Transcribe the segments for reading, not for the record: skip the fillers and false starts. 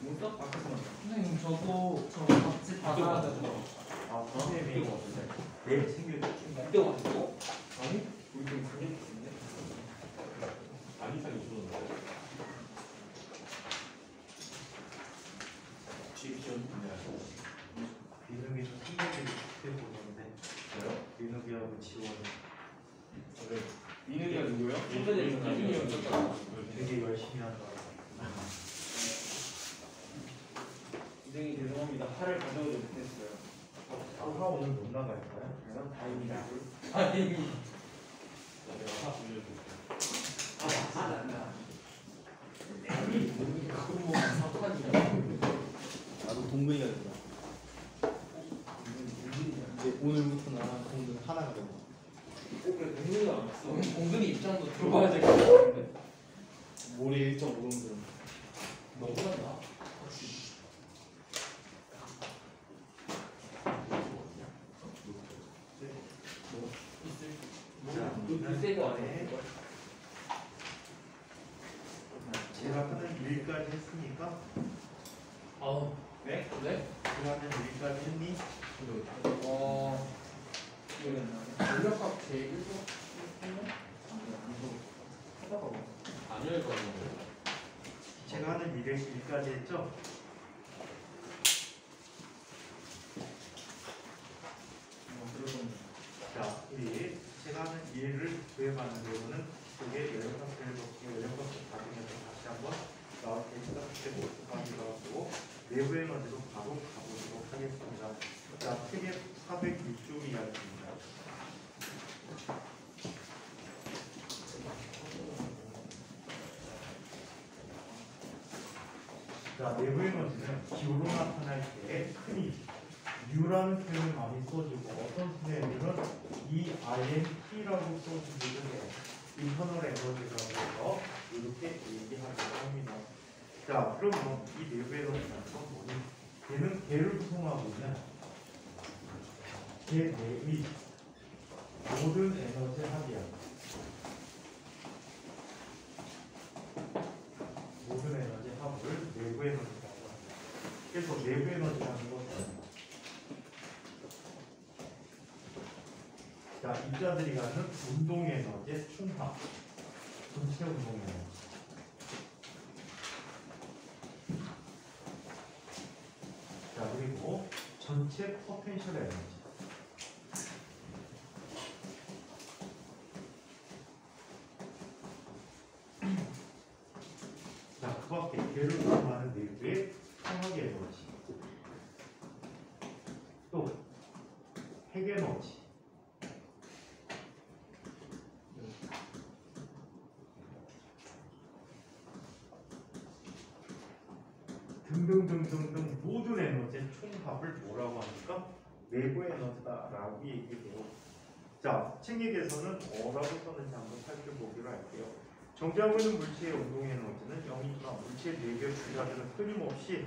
몬스터 선생님 저 같이 받아야 되죠. 아, 선생님이 이거 없는데 내일 챙겨줄게. 이때 왔어? 아니? 우리 좀 강력했는데? 안 이상이 줄었는데? 집중. 민욱이도 선배들이 그때 보는데 왜요? 민욱이하고 지원이 그래. 민욱이가 누구요? 민욱이 형 쳤잖아. 되게 열심히 하더라고. 선생님 죄송합니다. 팔을 가져오지 못했어요. 아까 오늘 못 나갈 거야? 그래서 다행이다. 아니 내가 화 돌려줄게. 그건 뭐 사판이야. 나도 동근이가 된다. 이제 오늘부터 나랑 동근 하나가 된다. 그래, 동료가 안 왔어. 공근이 입장도 들어봐야 될 것 같은데. 모레 일정 모르는 너무한다. 그때가 안에 제가 하는 일까지 했으니까 아우 네? 네? 제가 하는 일까지 했니? 전력학 제1조 하다가 아니할 거는 제가 하는 일까지 했죠? 자, 우리 제가 하는 일을 구해가는 경우는 이쪽에 연력학생을 넣고 연력학생 받으면서 다시 한번 나올 테니까 그때 모습하기도 하고 내부 에너지로 바로 가보도록 하겠습니다. 자, 세계 406쪽 이야기입니다. 자, 내부 에너지는 기호로 나타날 때 흔히 U라는 표현을 많이 써주고 어떤 선생님들은 EINT라고 써주기도 해요. 인터널 에너지라고 해서 이렇게 얘기하기도 합니다. 자, 그러면 이 내부 에너지라는 건 뭐니? 얘는 개를 구성하고 있는 개 내의 모든 에너지 합이야. 모든 에너지 합을 내부 에너지라고 합니다. 그래서 내부 에너지라는 것은 자, 입자들이 갖는 운동 에너지의 총합, 전체 운동 에너지. 자, 그리고 전체 포텐셜 에너지. 자, 그 밖에 개를 구성하는 내부의 상학 에너지. 또 핵 에너지. 등등등등등 모든 에너지의 총합을 뭐라고 합니까? 내부 에너지다라고 얘기해요. 자, 책에서는 뭐라고 썼는지 한번 살펴보기로 할게요. 정지하고 있는 물체의 운동 에너지는 0이지만 물체의 내부의 분자들은 끊임없이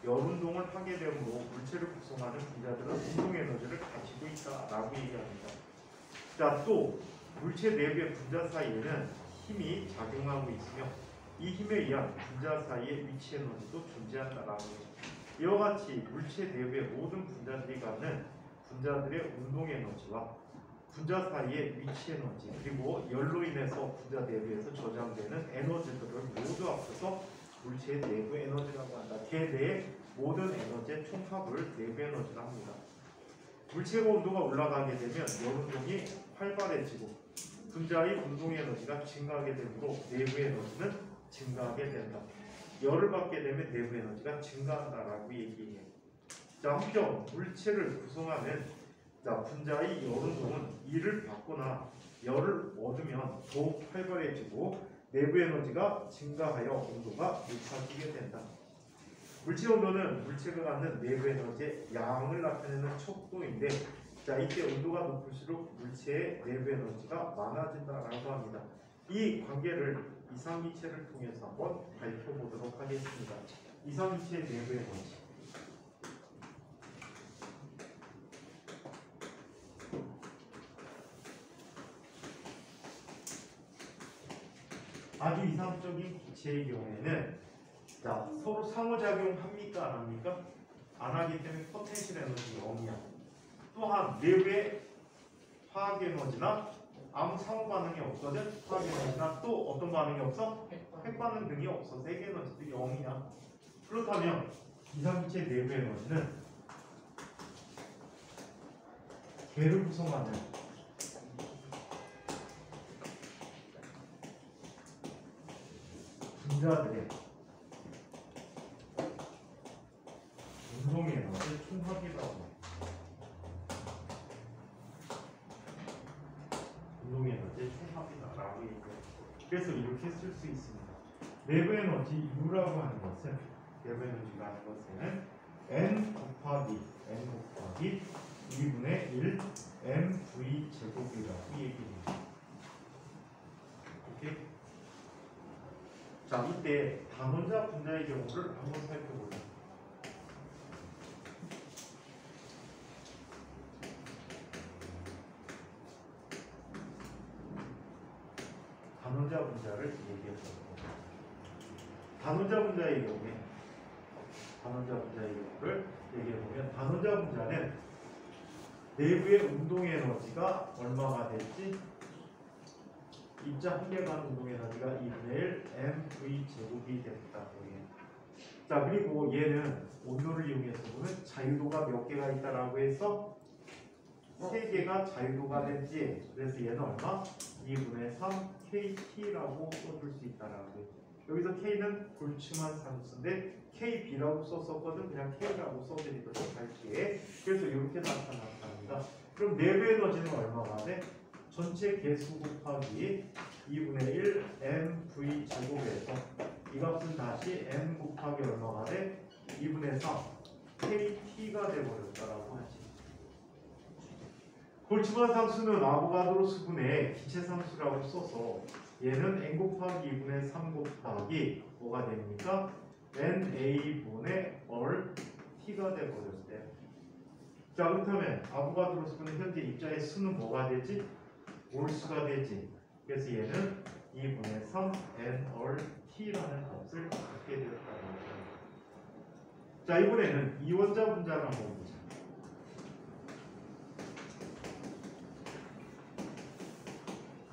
열 운동을 하게 되므로 물체를 구성하는 분자들은 운동 에너지를 가지고 있다라고 얘기합니다. 자, 또 물체 내부의 분자 사이에는 힘이 작용하고 있으며 이 힘에 의한 분자 사이의 위치 에너지도 존재한다라는 거죠. 이와 같이 물체 내부의 모든 분자들이 갖는 분자들의 운동 에너지와 분자 사이의 위치 에너지 그리고 열로 인해서 분자 내부에서 저장되는 에너지들을 모두 합쳐서 물체의 내부 에너지라고 한다. 개 내의 모든 에너지의 총합을 내부 에너지라고 합니다. 물체가 온도가 올라가게 되면 열 운동이 활발해지고 분자의 운동 에너지가 증가하게 되므로 내부 에너지는 증가하게 된다. 열을 받게 되면 내부 에너지가 증가한다라고 얘기해요. 자, 한편 물체를 구성하는 분자의 열 운동은 이를 받거나 열을 얻으면 더욱 활발해지고 내부 에너지가 증가하여 온도가 높아지게 된다. 물체 온도는 물체가 갖는 내부 에너지의 양을 나타내는 척도인데, 자, 이때 온도가 높을수록 물체의 내부 에너지가 많아진다라고 합니다. 이 관계를 이상기체를 통해서 한번 밝혀보도록 하겠습니다. 이상기체의 내부 에너지. 아주 정상적인 기체의 경우에는 자 서로 상호작용합니까 안 합니까? 안 하기 때문에 포텐셜 에너지 0이야. 또한 내부의 화학 에너지나 아무 상호 반응이 없거든. 화학 에너지나 또 어떤 반응이 없어? 핵 반응 등이 없어. 세계 에너지도 0이야. 그렇다면 이상기체 내부 에너지는 개를 구성하는 분자들의 운동 에너지 총합이라고 해. 운동 에너지 총합이다라고 얘기해. 그래서 이렇게 쓸 수 있습니다. 내부 에너지 U라고 하는 것은 내부 에너지가 하는 것은 N 곱하기 2분의 1 mv 제곱이라고 얘기합니다. 오케이? 자, 이때 단원자 분자의 경우를 한번 살펴보자. 단원자 분자를 얘기해보자. 단원자 분자의 경우에 경우를 얘기해보면 단원자 분자는 내부의 운동 에너지가 얼마가 됐지? 입자 한 개 간 운동 에너지가 2분의 1 mv 제곱이 됐다고 해요. 자, 그리고 얘는 온도를 이용해서 보면 자유도가 몇 개가 있다라고 해서 3개가 자유도가 됐지. 그래서 얘는 얼마? 2분의 3 kT라고 써줄 수 있다라고 해요. 여기서 K는 볼츠만 상수인데 KB라고 썼었거든. 그냥 K라고 써드리도록 할게. 그래서 이렇게 나타납니다. 그럼 내부 에너지는 얼마가 돼? 전체 개수 곱하기 2분의 1 mv 제곱에서 이 값은 다시 m 곱하기 얼마가 돼? 2분의 3 kT가 돼버렸다라고 하지. 볼츠만 상수는 아보가드로 수분의 기체 상수라고 써서 얘는 n 곱하기 2분의 3 곱하기 뭐가 됩니까? NA분의 얼 T가 돼버렸대. 자, 그렇다면 아보가드로 수분의 현재 입자의 수는 뭐가 되지? 몰수가 되지. 그래서 얘는 2분의 3 N 얼 T라는 값을 갖게 되었다고 합니다. 자, 이번에는 이원자 분자를 한번 보자.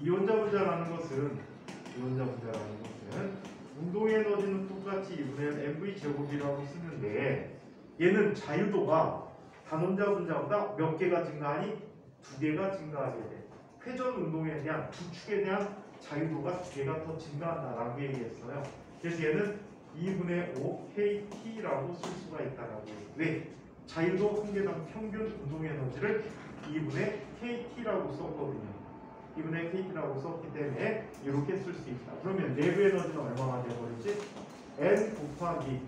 이원자 분자라는 것은 운동 에너지는 똑같이 2분의 1 mv 제곱이라고 쓰는데 얘는 자유도가 단원자 분자보다 몇 개가 증가하니? 2개가 증가하게 돼. 회전 운동에 대한 두 축에 대한 자유도가 2개가 더 증가한다라고 얘기했어요. 그래서 얘는 2분의 5 kT라고 쓸 수가 있다라고 해요. 왜? 자유도 한 개당 평균 운동 에너지를 2분의 KT라고 썼거든요. 2분의 KT라고 썼기 때문에 이렇게 쓸 수 있다. 그러면 내부 에너지는 얼마가 되어버리지? N 곱하기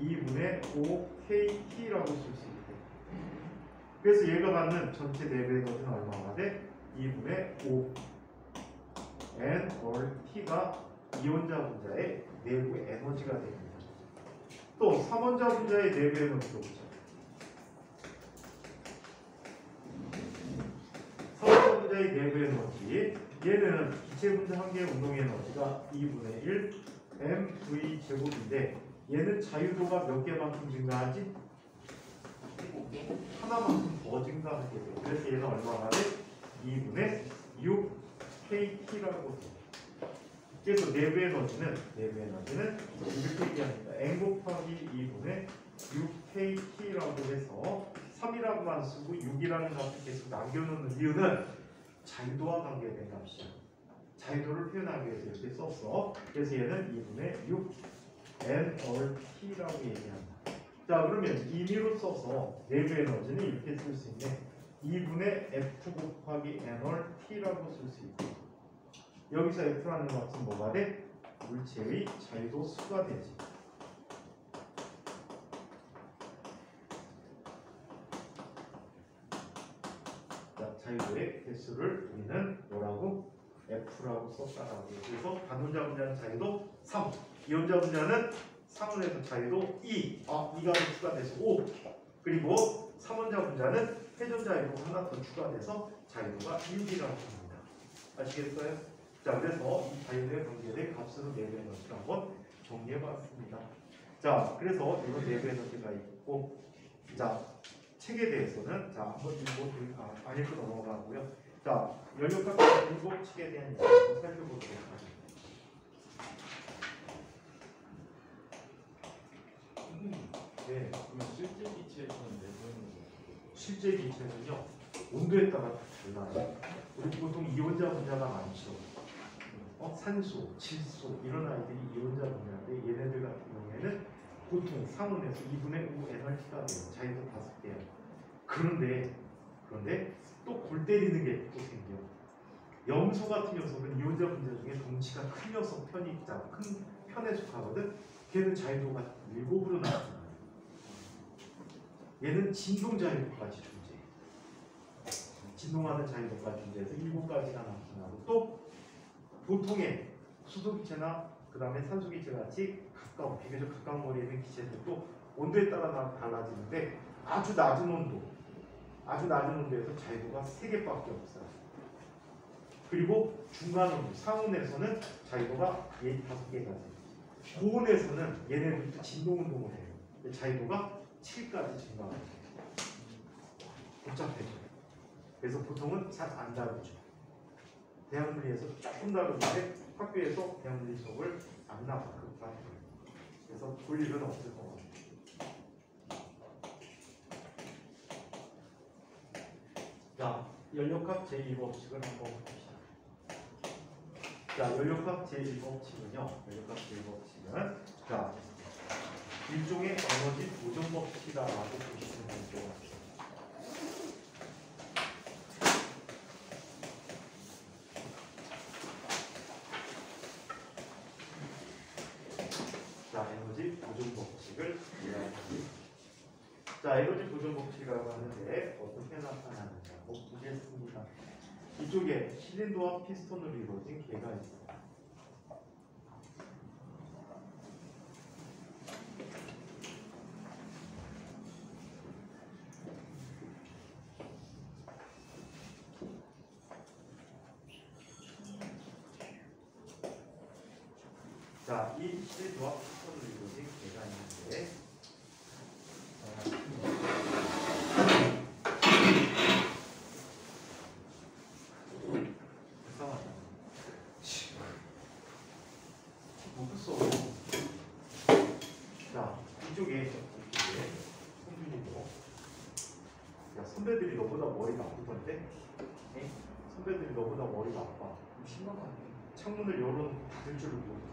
2분의 5 KT라고 쓸 수 있대. 그래서 얘가 갖는 전체 내부 에너지는 얼마가 돼? 2분의 5 N 얼 T가 이원자 분자의 내부 에너지가 됩니다. 또 3원자 분자의 내부 에너지도 보자. 3원자 분자의 내부 에너지, 얘는 기체 분자 한 개의 운동 에너지가 2분의 1 mv 제곱인데 얘는 자유도가 몇 개만큼 증가하지? 하나만큼 더 증가하게 돼요. 그래서 얘는 얼마가 돼? 2분의 6 kT라고 돼. 그래서 내부 에너지는 이렇게 얘기합니다. n 곱하기 2분의 6 kT라고 해서 3이라고 안 쓰고 6이라는 값을 계속 남겨놓는 이유는 자유도와 관계된 값이야. 자유도를 표현하기 위해서 이렇게 썼어. 그래서 얘는 2분의 6 n 얼 T라고 얘기한다. 자, 그러면 임의로 써서 내부 에너지는 이렇게 쓸 수 있네. 2분의 F 곱하기 n 얼 T라고 쓸 수 있고, 여기서 F라는 값은 뭐가 돼? 물체의 자유도 수가 되지. 자, 자유도의 개수를 우리는 뭐라고? F라고 썼다라고 해요. 그래서 단원자 분자는 자유도 3, 이원자 분자는 3원에서 자유도 2, 이 값이 추가돼서 5, 그리고 3원자 분자는 회전 자유도 하나 더 추가돼서 자유도가 6이라고 합니다. 아시겠어요? 자, 그래서 이 자연의 관계를 값으로 내부 에너지를 한번 정리해봤습니다. 자, 그래서 이런 내부 에너지가 있고, 자, 책에 대해서는 자 한번 안 읽고 넘어가고요. 자, 연료값 일곱칙에 대한 얘기 한번 살펴보도록 하겠습니다. 네, 그러면 실제 기체에서는 내부에는 실제 기체는요 온도에 따라 달라요. 우리 보통 이온자 분자가 많죠. 산소, 질소 이런 아이들이 이온자 분자인데 얘네들 같은 경우에는 보통 상온에서 2분의 5 에너지가 돼요. 자기도 5개예요. 그런데 또 골 때리는 게 또 생겨. 염소 같은 녀석은 이온자 분자 중에 덩치가 큰 녀석 큰 편에 속하거든. 걔는 자유도가 7으로 나타나요. 얘는 진동 자유도까지 존재해. 진동하는 자유도까지 존재해서 7가지가 나타나고 또 보통의 수소기체나 그 다음에 산소기체 같이 비교적 가까운 거리에 있는 기체들도 온도에 따라 달라지는데 아주 낮은 온도에서 자유도가 3개밖에 없어요. 그리고 중간 온도, 상온에서는 자유도가 5개가 돼요. 고온에서는 얘네들도 진동 운동을 해요. 자유도가 7까지 증가해요. 복잡해져요. 그래서 보통은 잘 안 다루죠. 대학물리에서 조금 다루는데 학교에서 대학물리 수업을 안 나와 급하게. 그래서 볼 일은 없을 것 같아요. 자, 연료값 제1법칙을 한번 봅시다. 자, 연료값 제1법칙은요. 자, 일종의 에너지 보존 법칙이라고 보시면 될 것 같아요. 자, 에너지 보존 법칙을 이해하겠습니다. 자, 에너지 보존 법칙이라고 하는데 어떻게 나타나는지 한번 보겠습니다. 이쪽에 실린더와 피스톤으로 이루어진 개가 있습니다. 자, 이 실린더와 피스톤으로 이루어진 개가 있는데 자, 이쪽에 성준이고, 야, 선배들이 너보다 머리가 아프던데? 네? 선배들이 너보다 머리가 아파. 심각하네. 창문을 열어놓고 닫을 줄을 모르거든.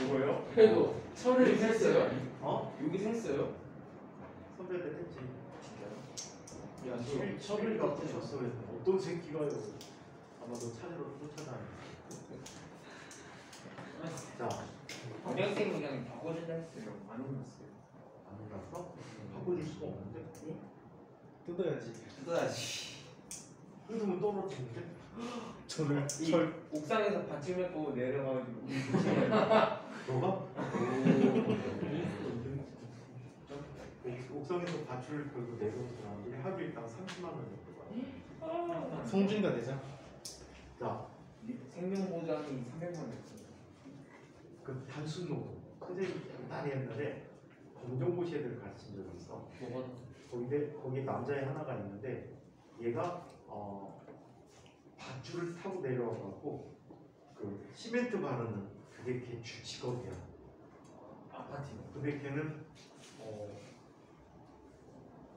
뭐예요? 그래도 철을 했어요. 어? 여기 했어요? 선배들 했지. 야, 철을 갖고 졌어. 어떤 새끼가요? 아마 너 찾으러 쫓아다니. 자, 원장쌤이 그냥 바꿔준다 했어요. 안 올랐어요. 안 올랐어? 바꿔줄 수가 없는데? 뜯어야지. 뜯어야지. 뜯으면 떨어지는데? 저를 이 옥상에서 받침 했고 내려가지고 너가? 옥상에서 밧줄을 걸고 내려온 사람들이 하루 일당 30만 원 정도 받아. 송준이가 내자. 자, 생명보장이 300만 원 됐어요. 그 단순 노동. 선생님 옛날에 옛날에 검정고시 애들 가르친 적이 있어. 뭐가? 거기 남자애 하나가 있는데 얘가 밧줄을 타고 내려와갖고 그 시멘트 바르는 그게 걔 직업이야. 아파트. 근데 걔는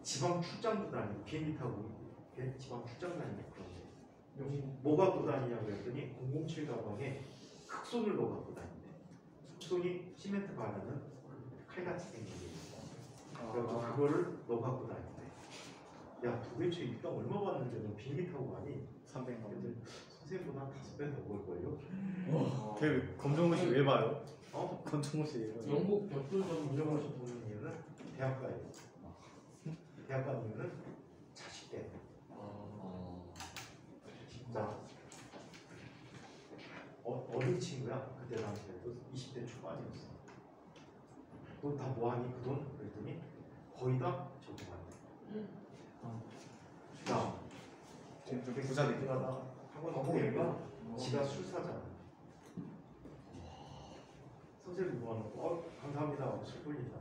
지방 출장도 다니고 비행기 타고 걔 지방 출장 다니고 그런데 뭐 갖고 다니냐고 그랬더니 007 가방에 흑손을 넣어 갖고 다닌대. 흑손이 시멘트 바르는 칼같이 생긴 게 있어. 그래서 그거를 넣어 갖고 다닌대. 야, 도대체 일당 얼마 받는데 너 비행기 타고 가니? 300만 원. 근데 선생님보다 한 5배 더 벌걸요? 걔 검정고시 왜 봐요? 검정고시 왜 봐요? 영국 벽돌점 운영하셔 보는 이유는 대학 가요. 대학 가는 이유는 자식 때문에. 진짜 어린 친구야. 그때 당시에도 20대 초반이었어. 돈 다 뭐하니 그 돈? 그랬더니 거의 다 저기 갔네. 자, 좀 부자네. 하다 학원 애가 지가 술사잖아. 선생님 뭐 하는 거? 감사합니다. 술 돌린다.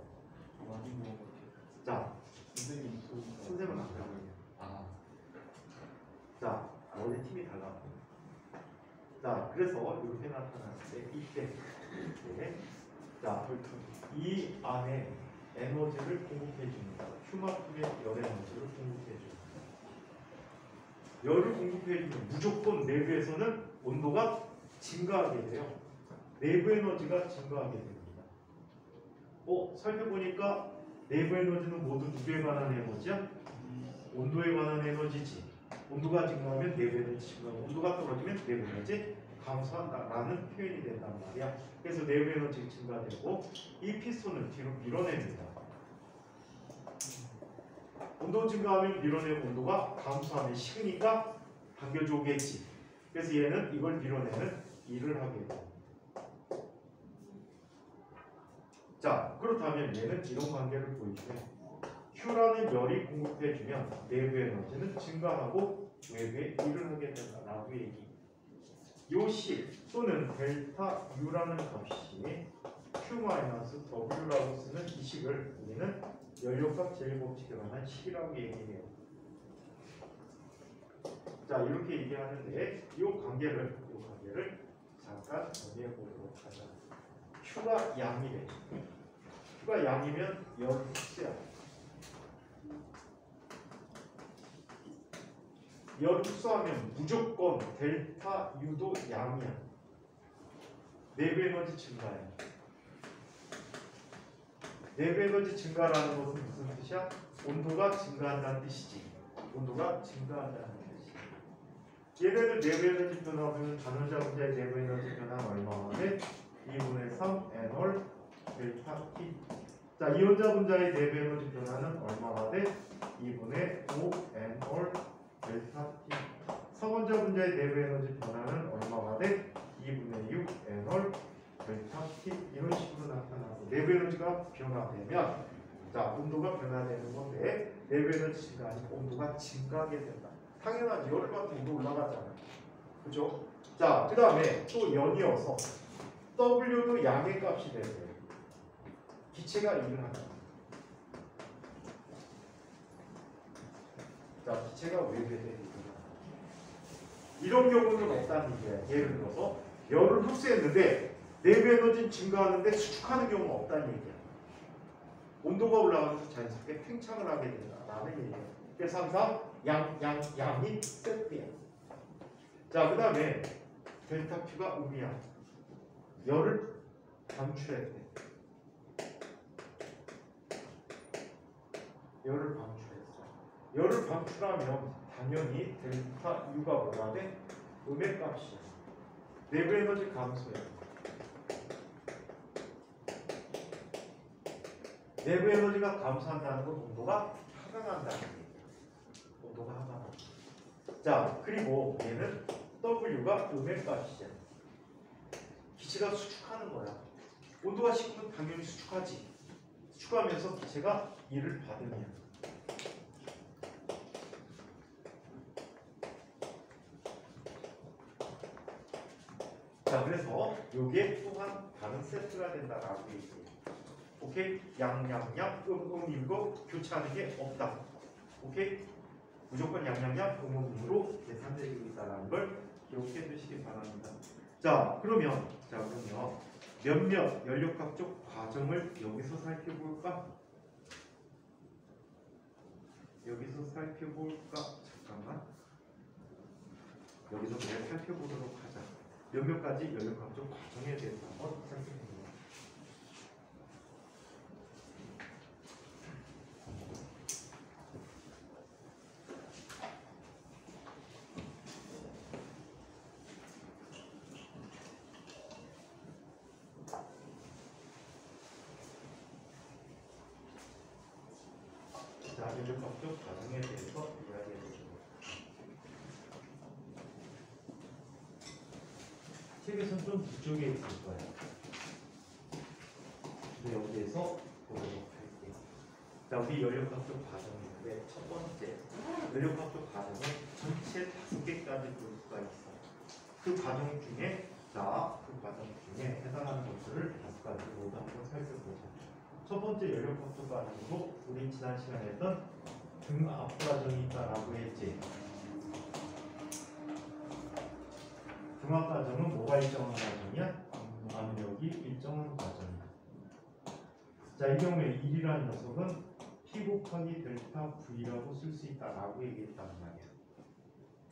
많이 뭐 자, 선생님 선생님은 안 그래요. 아 자, 원래 팀이 달라. 자, 그래서 이렇게 나타나는데 이때 자, 이 안에 에너지를 공급해 줍니다. 휴마품의 열 에너지를 공급해 줍니다. 열을 공급해 주면 무조건 내부에서는 온도가 증가하게 돼요. 내부 에너지가 증가하게 됩니다. 살펴보니까 내부 에너지는 모두 누구에 관한 에너지야? 온도에 관한 에너지지. 온도가 증가하면 내부 에너지 증가하고 온도가 떨어지면 내부 에너지 감소한다라는 표현이 된단 말이야. 그래서 내부 에너지가 증가되고 이 피스톤을 뒤로 밀어냅니다. 온도 증가하면 밀어내고 온도가 감소하면 식으니까 당겨주겠지. 그래서 얘는 이걸 밀어내는 일을 하게 돼. 자, 그렇다면 얘는 이런 관계를 보이주면 Q라는 열이 공급해주면 내부 에너지는 증가하고 외부에 일을 하게 된다라고 얘기. 요 C 또는 델타 U라는 값이 Q-W라고 쓰는 이 식을 우리는 연료값 제일법칙에 관한 식이라고 얘기해요. 자, 이렇게 얘기하는데 이 관계를 잠깐 정리해 보도록 하자. Q가 양이래. Q가 양이면 열 흡수야. 열 흡수하면 무조건 델타 U도 양이야. 내부 에너지 증가야. 내부 에너지 증가라는 것은 무슨 뜻이야? 온도가 증가한다는 뜻이지. 온도가 증가한다는 뜻이지. 얘네들 내부 에너지 변화 보면 단원자 분자의 내부 에너지 변화는 얼마나 돼? 2분의 3 n홀 델타 T. 자, 이온자 분자의 내부 에너지 변화는 얼마나 돼? 2분의 5 n홀 델타 T. 성원자 분자의 내부 에너지 변화는 얼마가 돼? 2분의 6 n홀 델타 T. 이런 식으로 나타나고 내부 에너지가 변화되면 자, 온도가 변화되는 건데 내부 에너지 증가하니까 온도가 증가하게 된다. 당연하지. 열을 받으면 온도 올라가잖아요. 그죠? 자, 그 다음에 또 연이어서 W도 양의 값이 되는 거예요. 기체가 일을 한다. 자, 기체가 외부에 대는 이런 경우는 없다는 얘기야. 예를 들어서 열을 흡수했는데 내부 에너지는 증가하는데 수축하는 경우가 없다는 얘기야. 온도가 올라가면서 자연스럽게 팽창을 하게 된다라는 얘기야. 그래서 항상 양이 세트야. 자, 그 다음에 델타 Q가 음이야. 열을 방출했대. 열을 방출했어. 열을 방출하면 당연히 델타 U가 뭐가 돼? 음의 값이야. 내부 에너지 감소야. 내부 에너지가 감소한다는 건 온도가 하강한다는 얘기야. 온도가 하강한다. 자, 그리고 얘는 W가 음의 값이야. 기체가 수축하는 거야. 온도가 식으면 당연히 수축하지. 수축하면서 기체가 일을 받으면 자, 그래서 요게 또한 다른 세트가 된다라고 얘기해요. 오케이? 이거 교차하는 게 없다. 오케이? 무조건 음으로 계산되고 있다는 걸 기억해 두시기 바랍니다. 자, 그러면 몇몇 연료값적 과정을 여기서 살펴볼까? 잠깐만. 여기서 그냥 살펴보도록 하자. 몇몇 가지 연료값적 과정에 대해서 한번 살펴보도록. 자, 연료값적 과정에 대해서 이야기해 보도록. 책에서는 좀 뒤쪽에 있을 거예요. 근데 여기에서 보도록 할게요. 자, 우리 연력학습 과정인데 첫 번째 연력학습 과정은 전체 5개까지 볼 수가 있어. 그 과정 중에 그 과정 중에 해당하는 것들을 5가지 모두 한번 살펴보자. 첫 번째 연력학습 과정으로 우리 지난 시간에 했던 등압 과정이 있다라고 했지. 등압 과정은 뭐가 일정한 과정이야? 압력이 일정한 과정이야. 자, 이 경우에 1이라는 녀석은 P 곱하기 델타 V라고 쓸 수 있다라고 얘기했단 말이야.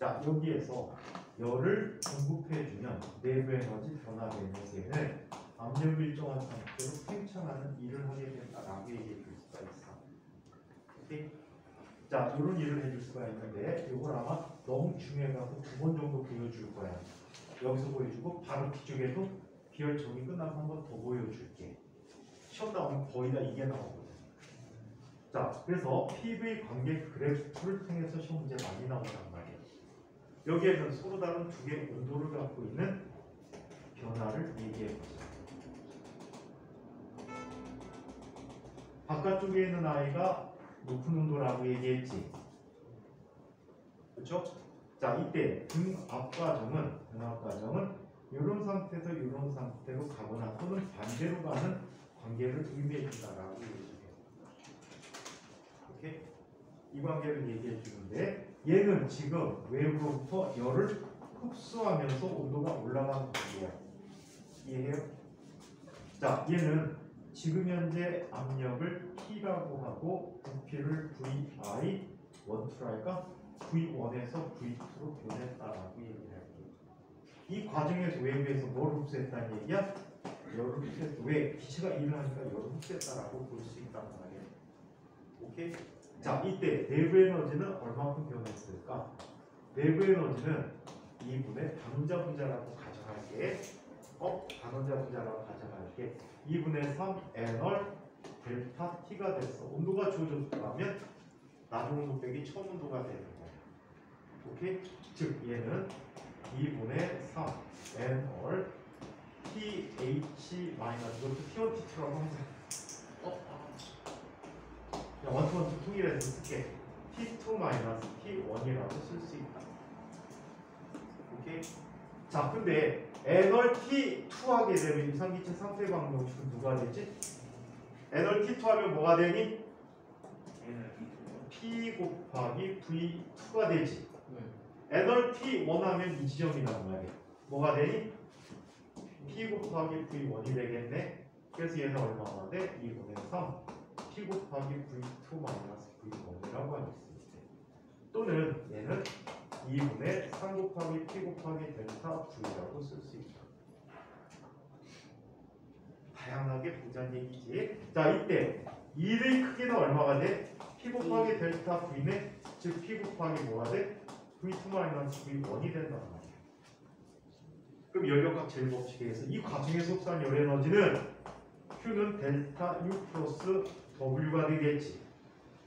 자, 여기에서 열을 공급해주면 내부 에너지 변화 에너지는 압력 일정한 상태로 팽창하는 일을 하게 된다라고 얘기해 줄 수가 있어. 오케이? 자, 이런 일을 해줄 수가 있는데 이걸 아마 너무 중요해갖고 2번 정도 보여줄 거야. 여기서 보여주고 바로 뒤쪽에도 비열 정리 끝나면 한 번 더 보여줄게. 시험 나오면 거의 다 이게 나오거든. 자, 그래서 PV 관계 그래프를 통해서 시험 문제 많이 나온단 말이에요. 여기에는 서로 다른 두 개의 온도를 갖고 있는 변화를 얘기해 보자. 바깥쪽에 있는 아이가 높은 온도라고 얘기했지. 그렇죠? 자, 이때 등압 과정은 이런 상태에서 이런 상태로 가거나 또는 반대로 가는 관계를 의미해 준다라고 얘기해요. 오케이? 이 관계를 얘기해 주는데 얘는 지금 외부로부터 열을 흡수하면서 온도가 올라가는 관계야. 이해해요? 자, 얘는 지금 현재 압력을 T라고 하고 부피를 VI 1,2로 할까? V1에서 V2로 변했다라고 얘기를 할게요. 이 과정에서 외부에서 뭘 흡수했다는 얘기야? 열을 흡수했어. 왜? 기체가 일을 하니까 열을 흡수했다라고 볼 수 있단 말이에요. 오케이? 자, 이때 내부 에너지는 얼마큼 변했을까? 내부 에너지는 2분의 단원자 분자라고 가정할게. 단원자 분자라고 가정할게. 2분의 3 N월 델타 T가 됐어. 온도가 주어졌다면 나중 온도 빼기 처음 온도가 되는 거야. 오케이? 즉 얘는 2분의 3 N월 TH 마이너스 이것도 T1, T2라고 하자. 그냥 1, 2, 1, 2 통일해서 쓸게. T2 마이너스 T1이라고 쓸 수 있다. 오케이? 자, 근데 N월 T2 하게 되면 유산기체 상태 방정식은 누가 되지? N월 T2 하면 뭐가 되니? P 곱하기 V2가 되지. N월 T1 하면 이 지점이란 말이야. 뭐가 되니? P 곱하기 V1이 되겠네. 그래서 얘는 얼마나 돼? 2분의 3 P 곱하기 V2 마이너스 V1이라고 할 수 있지. 또는 얘는 2분의 3 곱하기 P 곱하기 델타 V라고 쓸 수 있다. 다양하게 보자는 얘기지. 자, 이때 2의 크기는 얼마가 돼? P 곱하기 델타 V네. 즉 P 곱하기 뭐가 돼? V2 마이너스 V1이 된단 말이야. 그럼 연력학 제일법칙에서 이 과정에서 흡수한 열 에너지는 Q는 델타 U 플러스 W가 되겠지.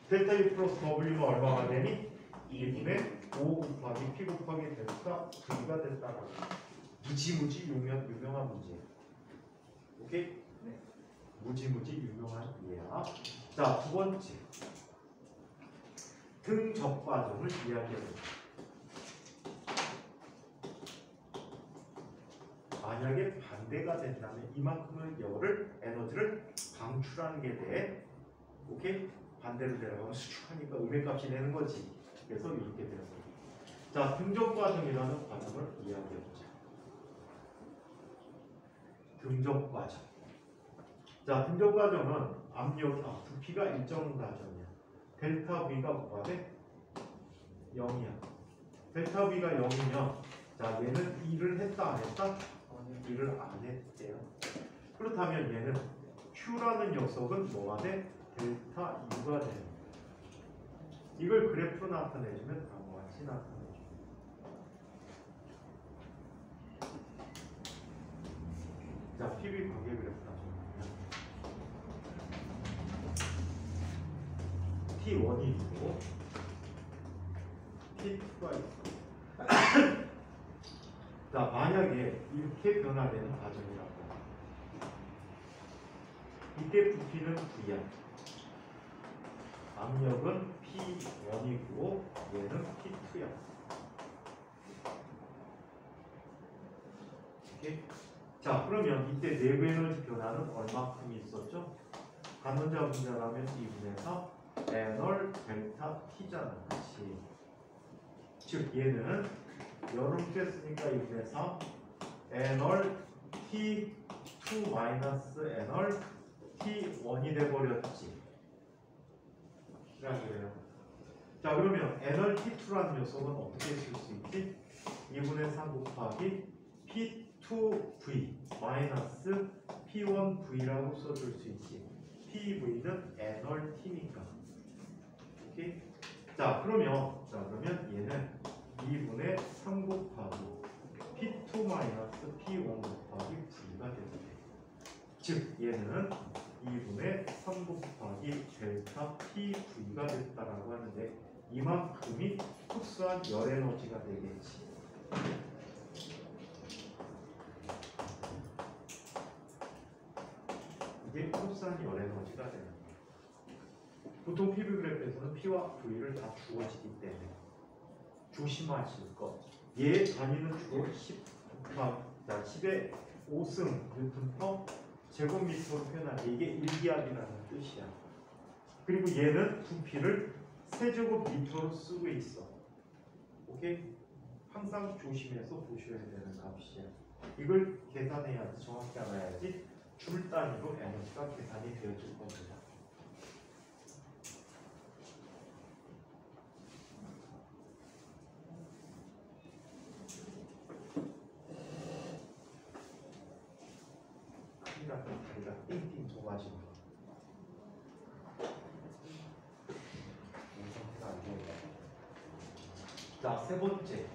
델타 U 플러스 W는 얼마가 되니? 2분의 5 곱하기 P 곱하기 델타 V가 됐다라고. 무지무지 유명한 문제야. 오케이? 네. 무지무지 유명한 예야. 자, 두 번째 등적 과정을 이야기해보자. 만약에 반대가 된다면 이만큼의 열을 에너지를 방출하는 게 돼. 오케이? 반대로 내려가면 수축하니까 음의 내는 거지. 그래서 이렇게 되는 거야. 자, 등적 과정이라는 과정을 이야기해보자. 등적 과정. 자, 등적 과정은 압력, 부피가 일정 과정이야. 델타 V가 뭐가 돼? 0이야. 델타 V가 0이면 자, 얘는 일을 했다 안 했다? 일을 안 했대요. 그렇다면 얘는 Q라는 녀석은 뭐가 돼? 델타 U가 되는 거야. 이걸 그래프로 나타내주면 다음과 같이 나타내줘. 자, PV 관계 그래프 나타내주면 T1이 있고 T2가 있어. 자, 만약에 이렇게 변화되는 과정이라고. 이때 부피는 V야. 압력은 P1이고 얘는 P2야. 오케이? 자, 그러면 이때 내부 에너지 변화는 얼마큼 있었죠? 간원자 분자라면 2분에서 N월 델타 T잖아. 그렇지. 즉 얘는 여름께 쓰니까 2분에서 N월 T2 마이너스 N월 T1이 돼버렸지. 그래요. 자, 그러면 N월 T2라는 녀석은 어떻게 쓸 수 있지? 2분의 3 곱하기 P2V 마이너스 P1V라고 써줄 수 있지. PV는 N월 T니까. 오케이? 자, 그러면 얘는 2분의 3 곱하기 P2 마이너스 P1 곱하기 V가 되는데, 즉 얘는 2분의 3 곱하기 델타 PV가 됐다라고 하는데 이만큼이 흡수한 열 에너지가 되겠지. 이게 흡수한 열 에너지가 되는 거예요. 보통 PV 그래프에서는 P와 V를 다 주어지기 때문에 조심하실 것. 얘 단위는 주로 10의 5승 뉴턴 제곱미터로 표현하는 이게 1기압이라는 뜻이야. 그리고 얘는 부피를 세제곱미터로 쓰고 있어. 오케이? 항상 조심해서 보셔야 되는 값이야. 이걸 계산해야지, 정확히 알아야지 줄 단위로 에너지가 계산이 되어질 겁니다. 큰일 났다. 다리가 띵띵 좁아지는 거. 이 상태가 안 좋은 거야. 자, 세 번째.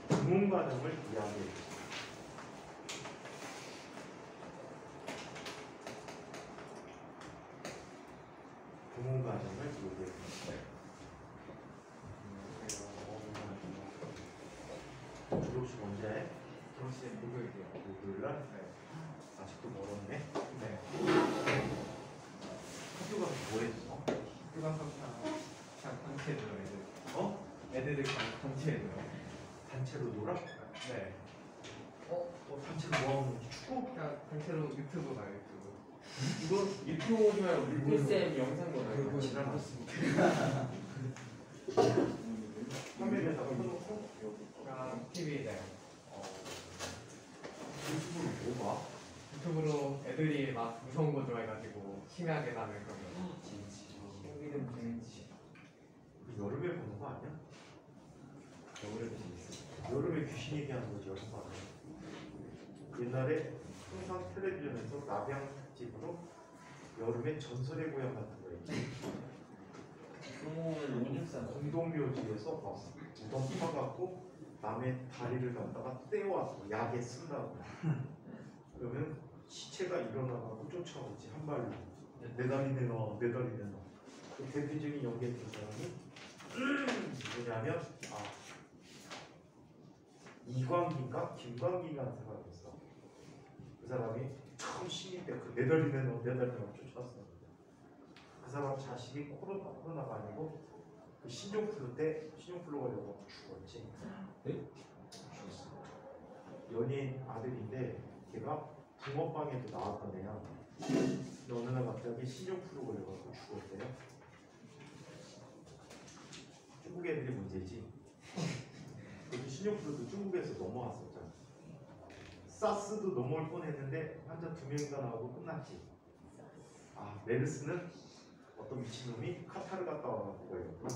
등온 과정을 이해하게 해주세요. 등온 과정을 이해해 주세요. 졸업식 언제? 졸업식 목요일이요. 목요일날? 네. 아직도 멀었네. 네. 학교 가서 뭐 했어? 휴강 그냥 단체로요, 애들. 어? 애들이 그냥 단체로요. 단체로 놀아? 네. 단체로 뭐 하는 거지? 축구? 그냥 단체로 유튜브 봐요, 유튜브. 이거 유튜브 오지 말고 물필쌤 영상 보나요? 지나갔습니다. 화면에다가 켜놓고 그냥 TV에 유튜브를 뭐 봐? 유튜브로 애들이 막 무서운 거 좋아해가지고 심야하게 나는 그런 거. 여기는 재밌지. 여름에 보는 거 아니야? 겨울에도 재밌어. 여름에 귀신 얘기하는 거지, 여름 밤에. 옛날에 항상 텔레비전에서 남양 특집으로 여름에 전설의 고향 같은 거 있지. 그러면 오늘산 공동묘지에서 무덤 파갖고 남의 다리를 갖다가 떼어와서 약에 쓴다고. 그러면 시체가 일어나가고 쫓아오지, 한 발로. 내 다리 내놔, 내 다리 내놔. 그 대표적인 연기했던 사람이 누구냐면 이광기인가 김광기라는 사람이 있어. 그 사람이 처음 신입 때 그 내 다리 내놔, 내 다리 내놔 쫓아왔어. 그 사람 자식이 코로나가 아니고 그 신종플루 때 신종플루 걸려서 죽었지. 네? 죽었어. 연예인 아들인데 걔가 붕어빵에도 나왔던 애야. 근데 어느 날 갑자기 신종플루 걸려서 죽었대요. 중국 애들이 문제지. 그 신종플루도 중국에서 넘어왔었잖아. 사스도 넘어올 뻔했는데 환자 2명이가 나오고 끝났지. 메르스는 어떤 미친놈이 카타르 갔다 와가지고 걸렸구나.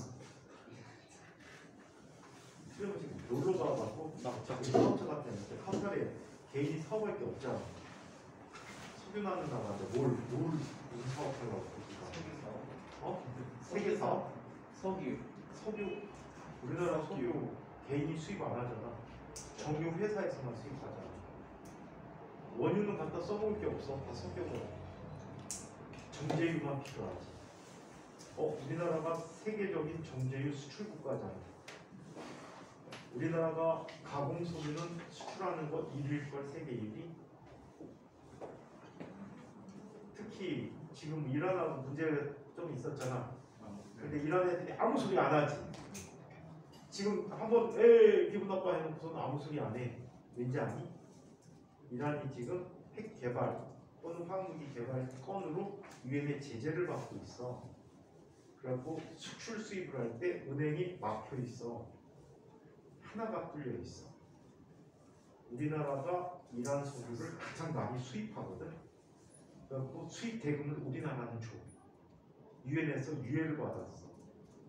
수영은 지금 놀러 가갖고 사업자 같았는데 카타르에 개인이 사업할 게 없잖아. 석유나는 나라인데 무슨 사업하려고 그러니까. 세계 사업? 석유. 우리나라 석유 개인이 수입 안 하잖아. 정유 회사에서만 수입하잖아. 원유는 갖다 써먹을 게 없어. 다 섞여서. 정제유만 필요하지. 우리나라가 세계적인 정제유 수출 국가잖아. 우리나라가 가공석유는 수출하는 거 1위일 걸, 세계 1위. 특히 지금 이란하고 문제 좀 있었잖아. 근데 이런 애들이 아무 소리 안 하지. 지금 한번 기분 나빠 해놓고서는 아무 소리 안 해. 왠지 아니? 이란이 지금 핵 개발 또는 화학무기 개발 건으로 유엔의 제재를 받고 있어. 그래갖고 수출 수입을 할 때 은행이 막혀 있어. 하나가 뚫려 있어. 우리나라가 이란 석유를 가장 많이 수입하거든. 그래갖고 수입 대금을 우리나라는 줘. 유엔에서 유예를 받았어.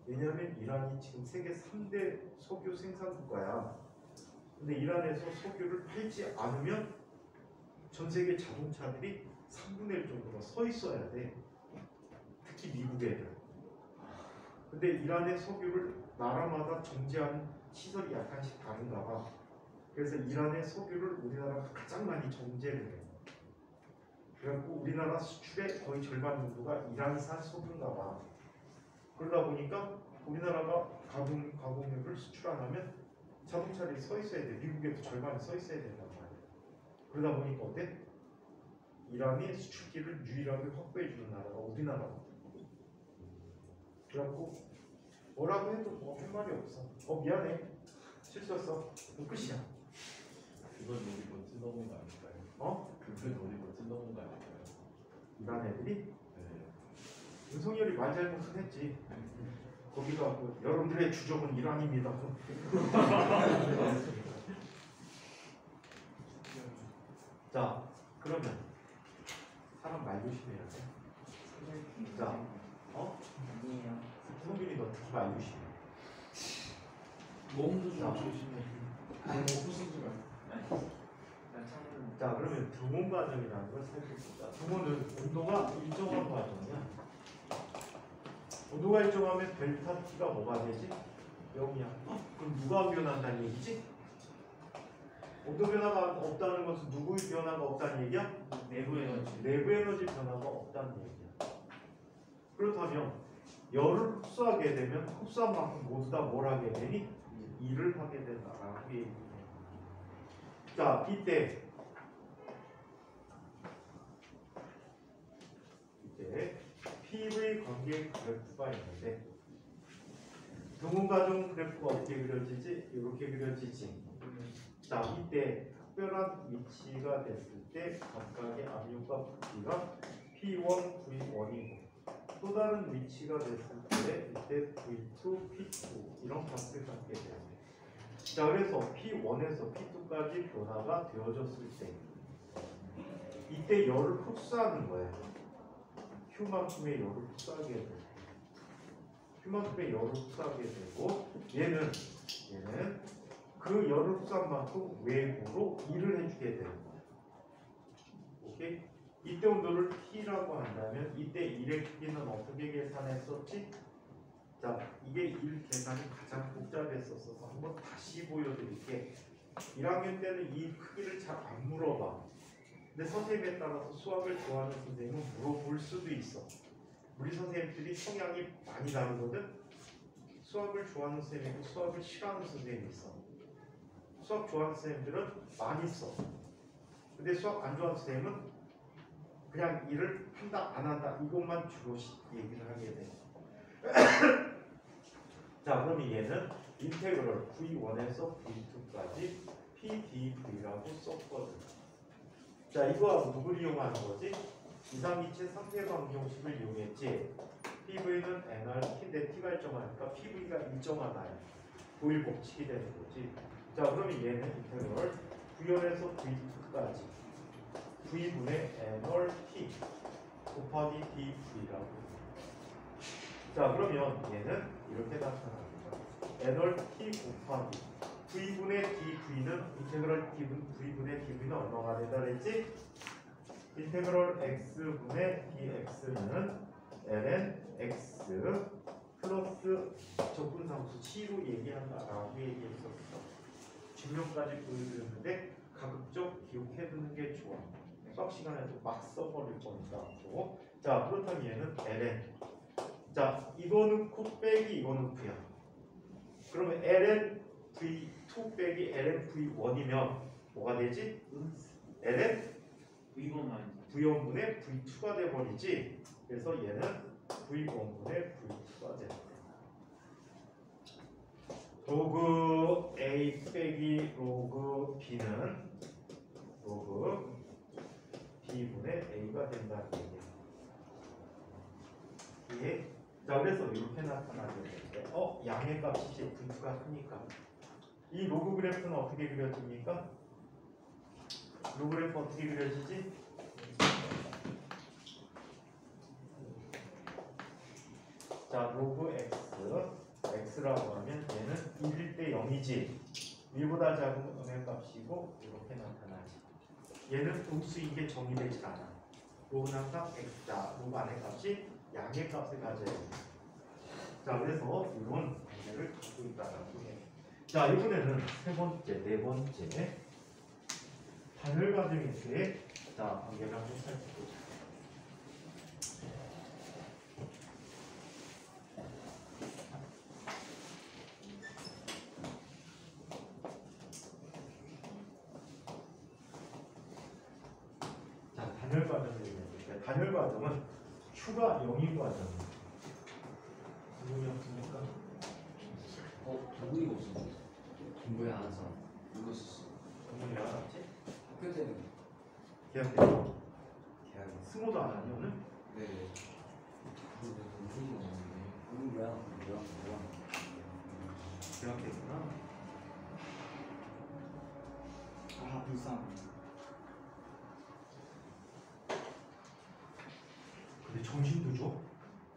왜냐하면 이란이 지금 세계 3대 석유 생산 국가야. 근데 이란에서 석유를 팔지 않으면 전 세계 자동차들이 3분의 1 정도가 서 있어야 돼. 특히 미국 애들. 근데 이란의 석유를 나라마다 정제하는 시설이 약간씩 다른가 봐. 그래서 이란의 석유를 우리나라가 가장 많이 정제를 해. 그래갖고 우리나라 수출의 거의 절반 정도가 이란산 석유인가 봐. 그러다 보니까 우리나라가 가공육을 수출 안 하면 자동차들이 서 있어야 돼. 미국에도 절반이 서 있어야 된단 말이야. 그러다 보니까 어때? 이란이 수출기를 유일하게 확보해 주는 나라가 우리나라거든. 그래갖고 뭐라고 해도 뭐 할 말이 없어. 미안해. 실수했어. 끝이야. 그건 우리 멋진 넘은 거 아닐까요? 그건 우리 멋진 넘은 거 아닐까요? 이란 애들이 네. 윤석열이 말 잘못은 했지. 거기가 뭐 여러분들의 주적은 이란입니다. 자, 그러면 사람 말 조심해야 돼. 자, 아니에요. 성균이 너 특히 말 조심해. 몸도 좀 자. 조심해. 너무 부수지 말고. 자, 그러면 등온 과정이라는 걸 살펴보자. 등온은 온도가 일정한 과정이야. 온도가 일정하면 델타 T가 뭐가 되지? 0이야. 그럼 누가 변한다는 얘기지? 온도 변화가 없다는 것은 누구의 변화가 없다는 얘기야? 내부 에너지. 내부 에너지 변화가 없다는 얘기야. 그렇다면 열을 흡수하게 되면 흡수한 만큼 모두 다 뭘 하게 되니? 일을 하게 된다라고 얘기해. 자, 이때 PV 관계 그래프가 있는데 등온 과정 그래프가 어떻게 그려지지? 이렇게 그려지지. 자, 이때 특별한 위치가 됐을 때 각각의 압력과 부피가 P1, V1이고 또 다른 위치가 됐을 때 이때 V2, P2 이런 값을 갖게 돼요. 자, 그래서 P1에서 P2까지 변화가 되어졌을 때 이때 열을 흡수하는 거예요. Q만큼의 열을 흡수하게 되고 Q만큼의 열을 흡수하게 되고 얘는 그 열을 흡수한 만큼 외부로 일을 해주게 되는 거예요. 오케이? 이때 온도를 T라고 한다면 이때 일의 크기는 어떻게 계산했었지? 자, 이게 일 계산이 가장 복잡했었어서 한번 다시 보여드릴게. 1학년 때는 이 크기를 잘 안 물어봐. 근데 선생님에 따라서 수학을 좋아하는 선생님은 물어볼 수도 있어. 우리 선생님들이 성향이 많이 다르거든. 수학을 좋아하는 선생님이고 수학을 싫어하는 선생님이 있어. 수학 좋아하는 선생님들은 많이 써. 근데 수학 안 좋아하는 선생님은 그냥 일을 한다 안 한다 이것만 주로 얘기를 하게 돼. 자, 그러면 얘는 인테그럴 V1에서 V2까지 PdV라고 썼거든. 자, 이거 누굴 이용하는 거지? 이상이체 상태방정식을 이용했지. PV는 NRT인데 T가 일정하니까 PV가 일정하나요? 도일 법칙이 되는 거지. 자, 그러면 얘는 인테그럴 V1에서 V2까지 V분의 NRT 곱하기 dV라고. 자, 그러면 얘는 이렇게 나타납니다. NRT 곱하기 V분의 dV는 인테그럴 V분의 dV는 얼마가 된다 그랬지? 인테그럴 X분의 dX는 ln X 플러스 적분상수 C로 얘기한다라고 얘기했었어. 증명까지 보여드렸는데 가급적 기억해두는 게 좋아. 수학 시간에도 막 써버릴 거니까. 자, 그렇다면 얘는 ln. 자, 이거는 코 빼기 이거는 V야. 그러면 ln V2 빼기 ln V1이면 뭐가 되지? ln V1분의 V2가 돼버리지. 그래서 얘는 V1분의 V2가 됩니다. 로그 A 빼기 로그 B는 로그 B분의 A가 된다는 얘기예요. 예. 자, 그래서 이렇게 나타나게 되는데 양의 값이 이제 V2가 크니까 이 로그 그래프는 어떻게 그려집니까? 로그 그래프 어떻게 그려지지? 자, 로그 x라고 하면 얘는 1일 때 0이지 1보다 작은 음의 값이고 이렇게 나타나지. 얘는 음수 이게 정의되지 않아. 로그는 항상 x자, 로그 안의 값이 양의 값을 가져야 돼. 자, 그래서 이런 관계를 갖고 있다라고 해. 자, 이번에는 네 번째 단열 과정에서의 관계를 한번 살펴보자. 자, 단열 과정을 얘기해볼게요. 단열 과정은 Q가 0인 과정입니다. 누구이 없습니까? 동물이가 없어. 공부에 안 와서 누가 썼어? 누구이 알았지? 학교 때는. 계약 때문에 계약이 스모도 안 하니 오늘? 네. 근데 동물이 없는데. 오늘 뭐야? 계약 때구나. 아 불쌍. 근데 점심도 줘?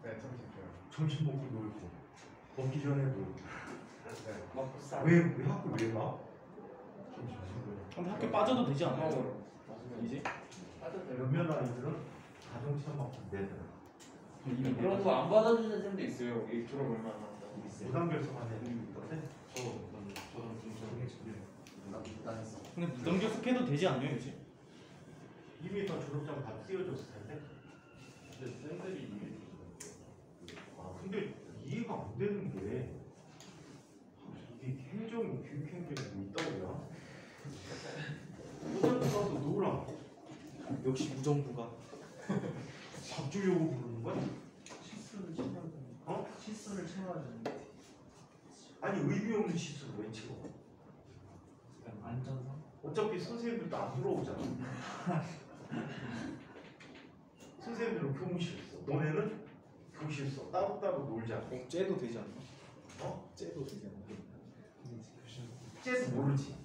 네, 정식이요. 점심 먹고 놀고 먹기 전에 놀고 네. 먹고 쌀. 왜 학교 왜 가? 그럼 학교 빠져도 되지 않아요? 이제? 몇몇 아이들은 자동차 막 내더라. 그런 거 안 받아주는 쌤도 있어요. 이 졸업 얼마 안 남았다고. 무단 결석한 애들이 있던데. 저는 좀 저는 나 했어. 근데 무단 결석해도 되지 않아요 이제? 이미 다 졸업장 다 띄워줬을 텐데. 근데 쌤들이 이게 근데 이해가 안 되는 게 이게 행정이 교육 행정이 뭐 있다고요? 무단 가서 놀아. 역시 무정부가 밥 주려고 부르는 거야? 실수를 채워야 되는데. 어? 실수를 채워야 되는데. 아니 의미 없는 실수를 왜 치고? 안전상? 어차피 선생님들도 안 들어오잖아. 선생님들은 교무실 써. 너네는 교실 써. 따로따로 놀자. 째도 되지 않나? 어? 째도 되지 않나? 째도 모르지.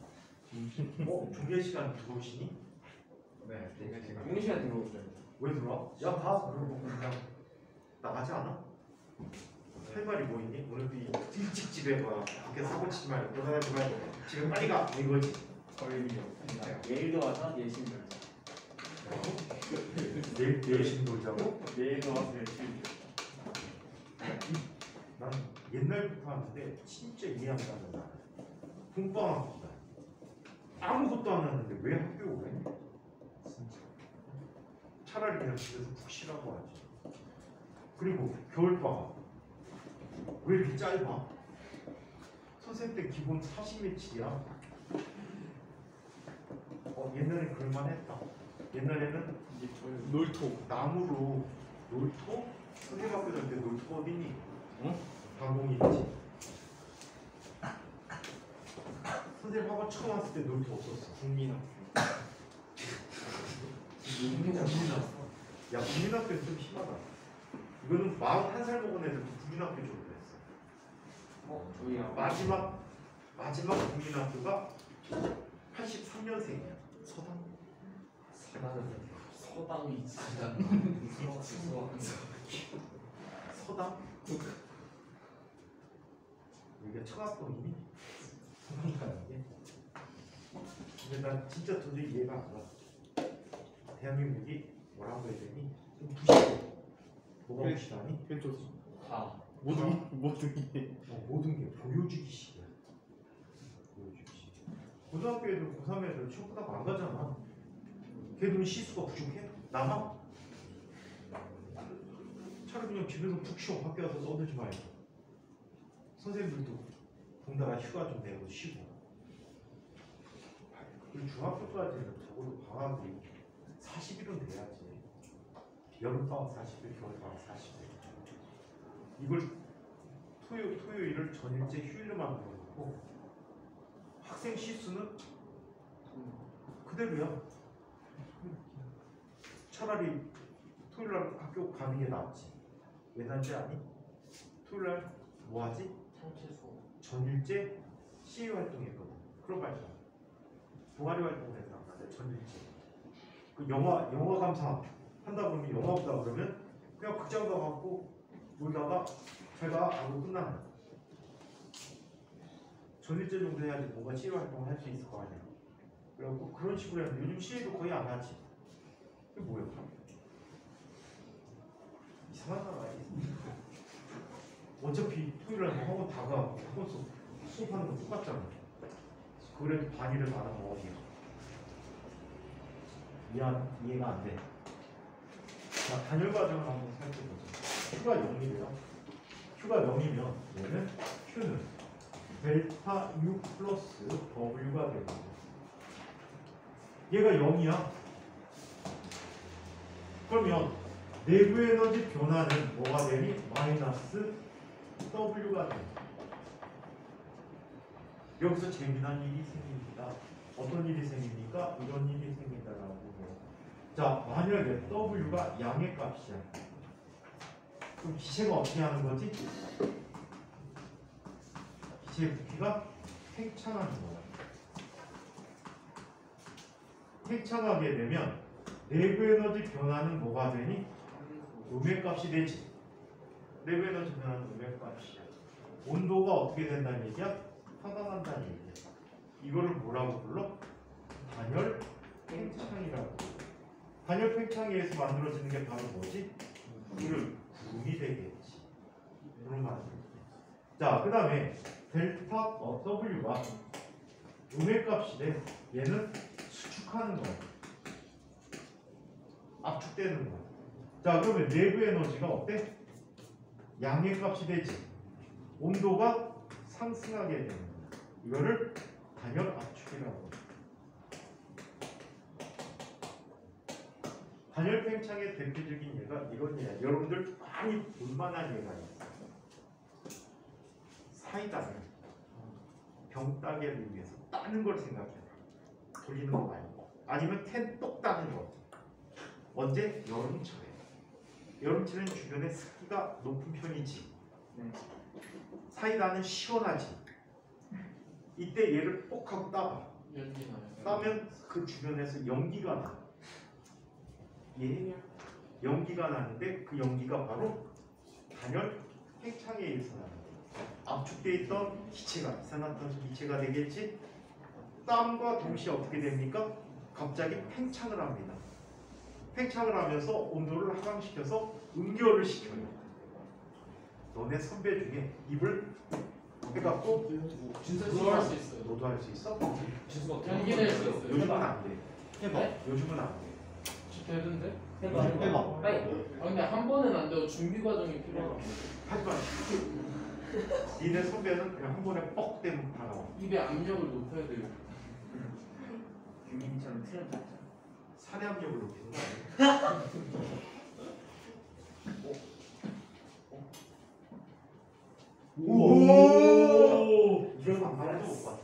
조개 시간 들어오시니? 네, 되게 지금 공리 시간 들어오죠. 왜 들어와? 야, 가. 그러고 그냥 나가지 않아? 할 말이 뭐 있니? 오늘도 일찍 집에 가. 밖에 사고 치지 말고 돌아다니지 말고 지금 빨리 가. 이거지. 거의 없나요? 내일도 와서 예심 놀자. 내일 내신 놀자고? 내일도 와서 예심. 난 옛날부터 하는데 진짜 이해 안 가는 거야. 봄방학 기간 아무것도 안 하는데 왜 학교에 오래? 진짜. 차라리 그냥 집에서 푹 쉬라고 하지. 그리고 겨울방학 왜 이렇게 짧아? 선생님 때 기본 40매치야. 옛날에 그럴만했다. 옛날에는 놀토. 나무로 놀토? 선생님 학교 다닐 때 놀토 어디니? 응? 방공이 있지. 선생님 학원 처음 왔을 때 놀토 없었어. 국민학교. 야, 국민학교는 좀 심하다. 이거는 41살 먹은 애들도 국민학교 졸업했어. 저희 마지막 국민학교가 83년생이야. 서당이 진짜 서당? 여기가 청학동이니? 서당가는 근데 난 진짜 도저히 이해가 안 가. 대한민국이 뭐라고 해야 되니? 좀 부실해. 뭐가 부실하니? 펜토스. 다. 모든 게. 모든 게 보여주기식이야. 보여주기식. 고등학교 애들, 고3 애들 취업하다가 안 가잖아. 걔들은 시수가 부족해? 나가? 차라리 그냥 집에서 푹 쉬어. 학교 와서 써들지 말고. 선생님들도 동다가 휴가 좀 내고 쉬고. 그리고 중학교까지는 적어도 방학이 40일은 돼야지. 여름방학 40일, 겨울방학 40일. 이걸 토요일을 전일제 휴일로 만들어놓고 학생 시수는 그대로야. 차라리 토요일날 학교 가는 게 낫지. 왜 낫지 아니? 토요일날 뭐하지? 전일제 CA 활동했거든. 그런 거 알잖아. 동아리 활동을 했단 말이야. 전일제. 그 영화 감상 한다 그러면 영화 없다 그러면 그냥 극장 가갖고 놀다가 잘가 하고 끝나는 거야. 전일제 정도 해야지 뭔가 CA 활동을 할 수 있을 거 아니야. 그래갖고 그런 식으로 했는데 요즘 CA도 거의 안 하지. 이게 뭐야? 이상한 나라야. 어차피 토요일날 뭐 학원 다 가고 학원 수업하는 거 똑같잖아. 그래도 반일을 안 하면 어디야? 이해가 안 돼. 자, 단열 과정을 한번 살펴보자. Q가 0이래요. Q가 0이면 얘는 Q는 델타 U 플러스 W가 되고 얘가 0이야. 그러면 내부 에너지 변화는 뭐가 되니? 마이너스 W가 돼. 여기서 재미난 일이 생깁니다. 어떤 일이 생깁니까? 이런 일이 생긴다라고 해요. 자, 만약에 W가 양의 값이야. 그럼 기체가 어떻게 하는 거지? 기체의 부피가 팽창하는 거야. 팽창하게 되면 내부 에너지 변화는 뭐가 되니? 음의 값이 되지. 내부 에너지 변화는 음의 값이야. 온도가 어떻게 된다는 얘기야? 하강한다는 얘기야. 이거를 뭐라고 불러? 단열 팽창이라고. 단열 팽창에 의해서 만들어지는 게 바로 뭐지? 구름이 되겠지. 그런 말이야. 자, 그 다음에 델타 W가 음의 값이래. 얘는 수축하는 거야. 압축되는 거야. 자, 그러면 내부 에너지가 어때? 양의 값이 되지. 온도가 상승하게 되는 거야. 이거를 단열 압축이라고 해요. 단열 팽창의 대표적인 예가 이런 예야. 여러분들 많이 볼만한 예가 있어요. 사이다를 병 따개를 위해서 따는 걸 생각해요. 돌리는 거 아니고. 아니면 텐똑 따는 거. 언제? 여름철에. 여름철에는 주변에 습기가 높은 편이지. 사이다는 시원하지. 이때 얘를 꼭 하고 따봐. 따면 그 주변에서 연기가 나. 예, 연기가 나는데 그 연기가 바로 단열 팽창에 의해서 나는 거야. 압축되어 있던 기체가 이산화탄소 기체가 되겠지. 땀과 동시에 어떻게 됩니까? 갑자기 팽창을 합니다. 팽창을 하면서 온도를 하강시켜서 응결을 시켜요. 너네 선배 중에 입을 해갖고 너도 할 수 있어요. 너도 할 수 있어? 지수가 어떻게 연기 낼 수 있어요. 요즘은 안 돼. 해봐. 요즘은 안 돼. 되던데? 해봐. 아 근데 한 번은 안 돼요. 준비 과정이 필요하고. 하지 마. 니네 선배는 그냥 한 번에 뻑 되면 다 나와. 입에 압력을 높여야 돼요. 유민이처럼 틀렸다. 살해 압력을 높이는 거 아니야? 오! 이런 거 아무도 못 봤어.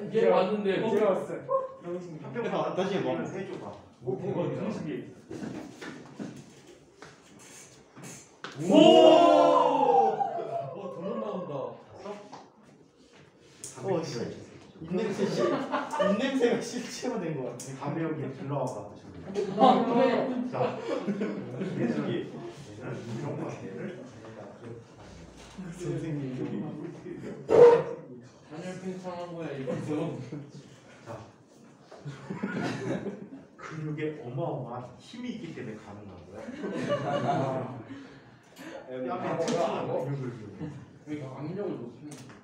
이게 맞는데. 한평 다시 해봐. 해줘봐. 되게 신기해. 돈은 나온다. 입냄새가 실체가 된 것 같아. 담배 여기에 들러와봐. 아 그래. 자, 예술이 얘는 이런 관계를 선생님. 단열 팽창한 거야 이거. 자, 근육에 어마어마한 힘이 있기 때문에 가능한 거야. 뺨에 튼튼한 근육을 이용해. 그러니까 압력을 높이는 거야.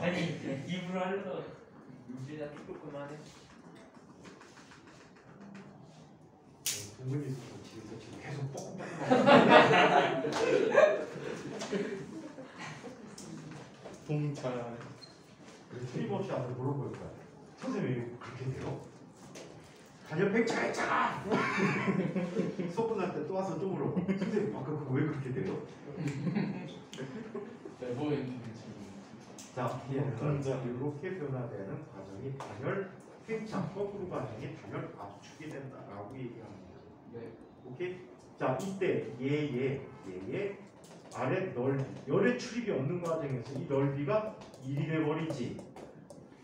아니 입으로 하려고 윤진이가 조금만 해. 동근이 집에서 지금 계속 뻑뻑뻑. 동찰. 틀림없이 앞에 물어볼 거야. 선생님 왜 그렇게 돼요? 단열 팽창했잖아. 수업 끝날 때 또 와서 또 물어봐. 선생님 아까 그거 왜 그렇게 돼요? 네버엔딩 지금. 자, 얘는 이렇게 변화되는 과정이 단열 팽창 거꾸로 과정이 단열 압축이 된다라고 얘기합니다. 네. 오케이? 자, 이때 얘의 아래 넓이, 열의 출입이 없는 과정에서 이 넓이가 1이 돼버리지.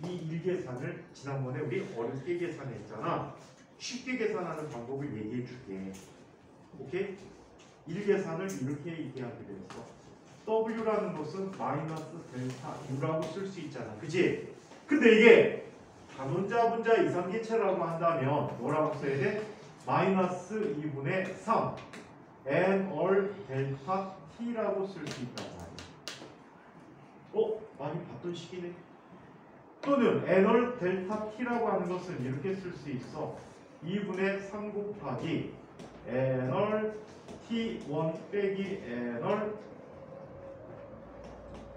이 1 계산을 지난번에 우리 어렵게 계산했잖아. 쉽게 계산하는 방법을 얘기해 줄게. 오케이? 1 계산을 이렇게 얘기하기로 했어. W라는 것은 마이너스 델타 U라고 쓸 수 있잖아. 그치? 근데 이게 단원자 분자 이상기체라고 한다면 뭐라고 써야 돼? 마이너스 2분의 3 N월 델타 T라고 쓸 수 있단 말이야. 많이 봤던 식이네. 또는 N월 델타 T라고 하는 것은 이렇게 쓸 수 있어. 2분의 3 곱하기 N월 T1 빼기 N월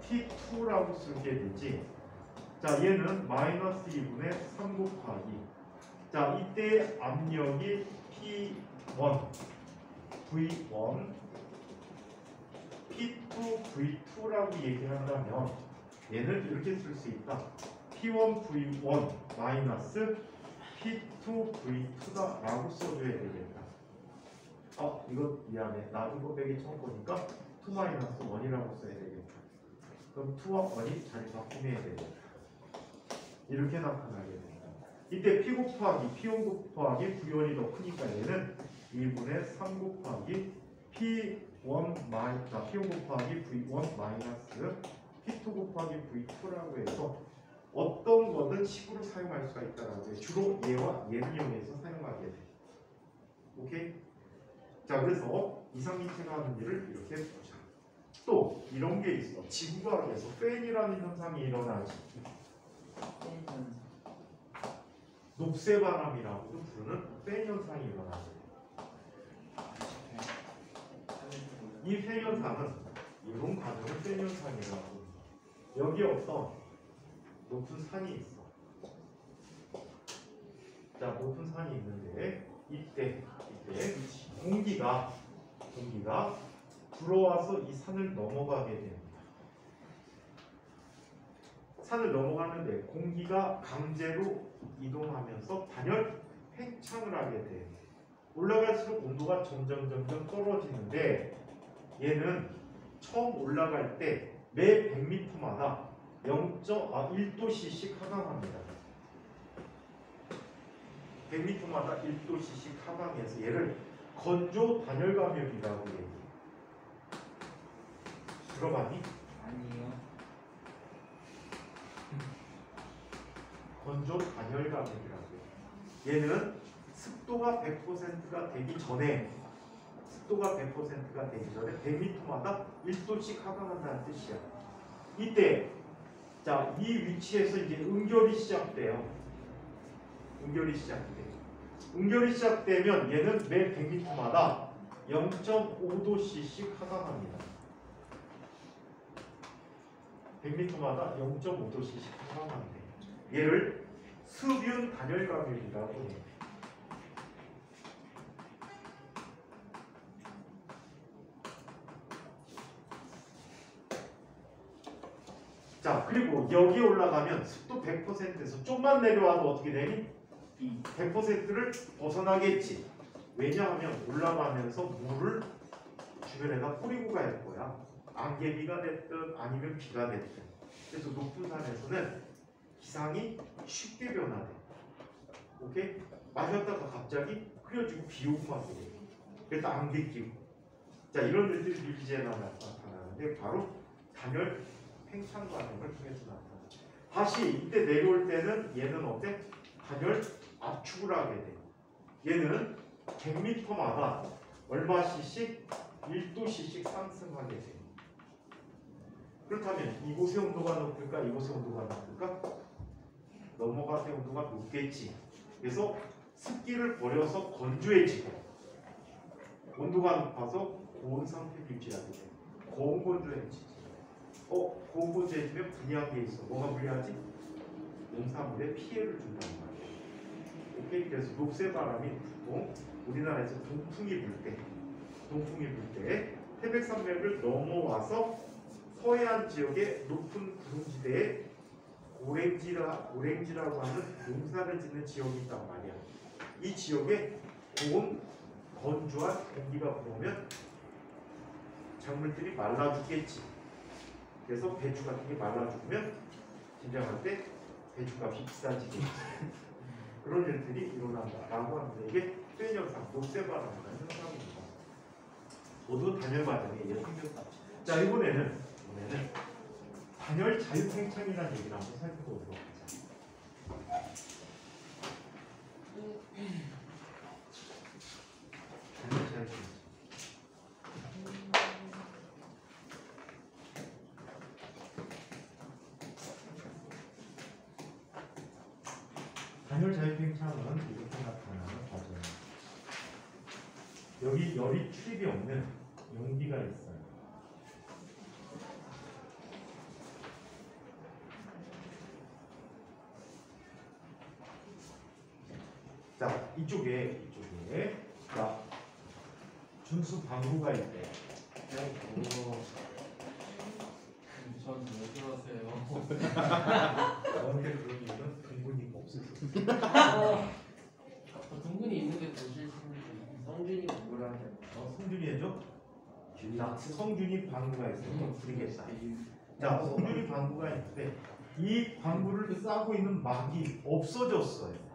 T2라고 쓰게 되지. 자, 얘는 마이너스 2분의 3 곱하기. 자, 이때 압력이 P1, V1, P2, V2라고 얘기한다면 얘는 이렇게 쓸 수 있다. P1, V1 마이너스 P2, V2다 라고 써줘야 되겠다. 이거 미안해. 나 이거 빼기 처음 보니까 2 마이너스 1이라고 써야 되겠다. 그럼 2와 1이 자리 바꾸면 되겠다. 이렇게 나타나게 됩니다. 이때 P 곱하기 P1 곱하기 V1이 더 크니까 얘는 2분의 3 곱하기 P1 마이너스 P1 곱하기 V1 마이너스 P2 곱하기 V2라고 해서 어떤 거든 식으로 사용할 수가 있다라고 해요. 주로 얘와 얘를 이용해서 사용하게 돼. 오케이? 자, 그래서 이상기체가 하는 일을 이렇게 보자. 또 이런 게 있어. 지구과학에서 팬이라는 현상이 일어나지. 녹색바람이라고도 부르는 팬 현상이 일어나죠. 이 팬 현상은 이런 과정을 팬 현상이라고 합니다. 여기 어떤 높은 산이 있어. 자, 높은 산이 있는데 이때 공기가 불어와서 이 산을 넘어가게 됩니다. 산을 넘어가는데 공기가 강제로 이동하면서 단열 팽창을 하게 돼. 올라갈수록 온도가 점점 떨어지는데 얘는 처음 올라갈 때 매 100m마다 1도씩 하강합니다. 100m마다 1도씩 하강해서 얘를 건조 단열 감염이라고 얘기해. 들어봤니? 아니요. 건조 단열 감염이라고 해요. 얘는 습도가 100%가 되기 전에 100m마다 1도씩 하강한다는 뜻이야. 이때 자, 이 위치에서 이제 응결이 시작돼요. 응결이 시작되면 얘는 매 100m마다 0.5도씩 하강합니다. 100m마다 0.5도씩 하강합니다. 얘를 수균 단열 감염이라고 해요. 자, 그리고 여기 올라가면 습도 100%에서 좀만 내려와도 어떻게 되니? 이 100%를 벗어나겠지. 왜냐하면 올라가면서 물을 주변에다 뿌리고 갈 거야. 안개비가 됐든 아니면 비가 됐든. 그래서 높은 산에서는 기상이 쉽게 변화돼. 오케이? 마셨다가 갑자기 흐려지고 비 오고 막 그래. 그래서 안개 끼고. 자, 이런 일들이 일제에 나타나는데 바로 단열 팽창 과정을 통해서 나타나. 다시 이때 내려올 때는 얘는 어때? 단열 압축을 하게 돼. 얘는 100m마다 얼마씩 1도씩 상승하게 돼. 그렇다면 이곳의 온도가 높을까? 이곳의 온도가 높을까? 넘어갈 온도가 높겠지. 그래서 습기를 버려서 건조해지고 온도가 높아서 고온 상태를 유지하게 돼. 고온건조해지지. 고온건조해지면 불리한 게 있어. 뭐가 불리하지? 농산물에 피해를 준다는 말이야. 오케이? 그래서 녹새바람이 보통 우리나라에서 동풍이 불 때 태백산맥을 넘어와서 서해안 지역의 높은 구름지대에 고랭지라고 하는 농사를 짓는 지역이 있단 말이야. 이 지역에 고온, 건조한 공기가 불어오면 작물들이 말라 죽겠지. 그래서 배추 같은 게 말라 죽으면 김장할 때 배추값이 비싸지겠지. 그런 일들이 일어난다라고 합니다. 이게 수행현상, 녹새바람이라는 현상입니다. 모두 단열 과정에 생겼다. 자, 이번에는 단열 자유팽창이라는 얘기를 한번 살펴보도록 하자. 단열 자유팽창. 단열 자유팽창은 이렇게 나타나는 과정입니다. 여기 열이 출입이 없는 용기가 있어요. 자, 이쪽에 자, 준수 방구가 있대요. 전 왜 그러세요? 너한테 그런 이유는 근본이 없어서. 동근이 있는데 보실 성준이 뭐라 해? 성준이 해줘? 자, 성준이 방구가 있어요. 부르겠다. 자, 성준이 방구가 있는데 이 방구를 싸고 있는 막이 없어졌어요.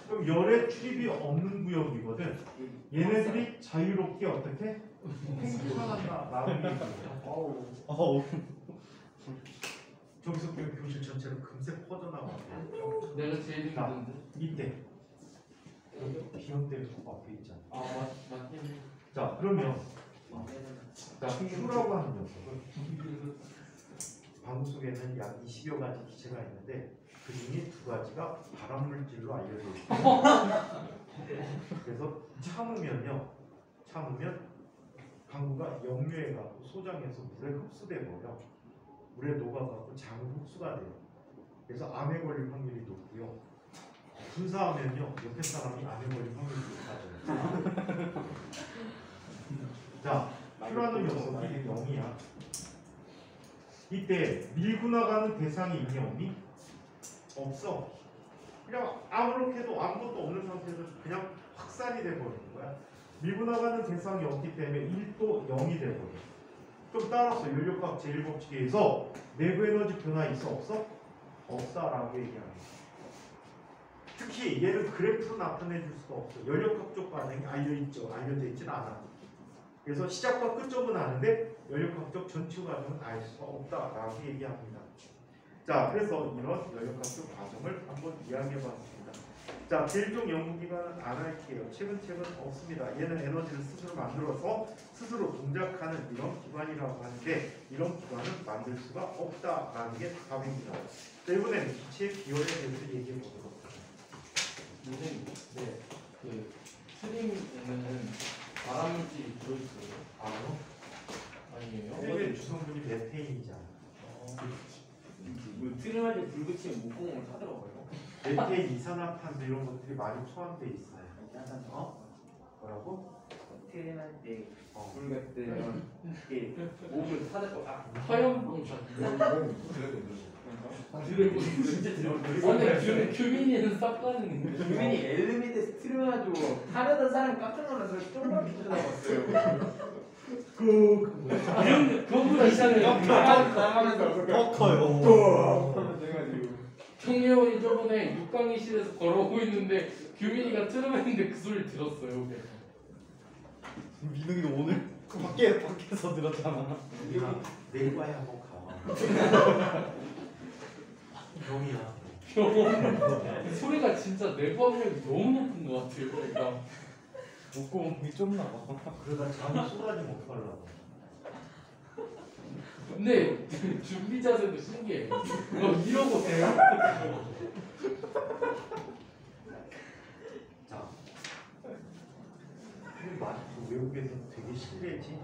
그럼 열의 출입이 없는 구역이거든. 얘네들이 자유롭게 어떻게 팽창한다라고 얘기해요. 저기서 그냥 교실 전체로 금세 퍼져나가요. 내가 제일 힘든데. 이때 비염 때문에 앞에 있잖아. 아 맞긴 해. 자, 그러면 자, Q라고 하는 녀석은 방구 속에는 약 20여 가지 기체가 있는데 그 중에 2가지가 발암물질로 알려져 있어요. 그래서 참으면 방구가 역류해가지고 소장에서 물에 흡수돼 버려. 물에 녹아가지고 장 흡수가 돼요. 그래서 암에 걸릴 확률이 높고요. 분사하면요 옆에 사람이 암에 걸릴 확률이 높아져요. 자, Q라는 녀석이 0이야. 이때 밀고 나가는 대상이 있니 없니? 없어. 그냥 아무렇게도 아무것도 없는 상태에서 그냥 확산이 돼버리는 거야. 밀고 나가는 대상이 없기 때문에 1도 0이 돼버려. 그럼 따라서 연력학 제1법칙에서 내부 에너지 변화 있어 없어? 없다라고 얘기합니다. 특히 얘는 그래프로 나타내 줄 수가 없어. 연력학적 반응이 알려져 있진 않아. 그래서 시작과 끝점은 아는데 연력학적 전체 과정은 알 수가 없다라고 얘기합니다. 자, 그래서 이런 연력학적 과정을 한번 이야기해봤습니다. 자, 제일종 연구기관은 안 할게요. 책은 없습니다. 얘는 에너지를 스스로 만들어서 스스로 동작하는 이런 기관이라고 하는데 이런 기관은 만들 수가 없다라는 게 답입니다. 자, 이번에는 기체의 기원에 대해서 얘기해 보도록 하겠습니다. 선생님, 네. 그 스링에는 발암물질이 들어있어요. 아니에요? 트림의 주성분이 메테인이잖아. 뭐 트림할 때 불 붙이면 목공을 타더라고요. 메테인, 이산화탄소 이런 것들이 많이 포함되어 있어요. 뭐라고? 트림할 때 어. 불 같으면 이게 목을 타더라고. 화염봉사. 드래곤 진짜 드래곤. 근데 규민이는 싹 가는 규민이 엘리미드 스트림 가지고 타려던 사람 깜짝 놀라서 쫄쫄 쳐다봤어요. 그거보다 이상해요. 더 커요. 청예원이 저번에 육강의실에서 걸어오고 있는데 규민이가 트름했는데 그 소리를 들었어요. 민웅이도 오늘 그 밖에서 들었잖아. 내일 과에 한번 가. 병이야. 소리가 진짜 내부 압력이 너무 높은 것 같아요. 그러니까 목구멍이 좁나 봐. 그러다 잠이 쏟아지면 어떡하려고. 근데 준비 자세도 신기해. 이러고 돼요? 자, 외국에서 되게 신뢰지.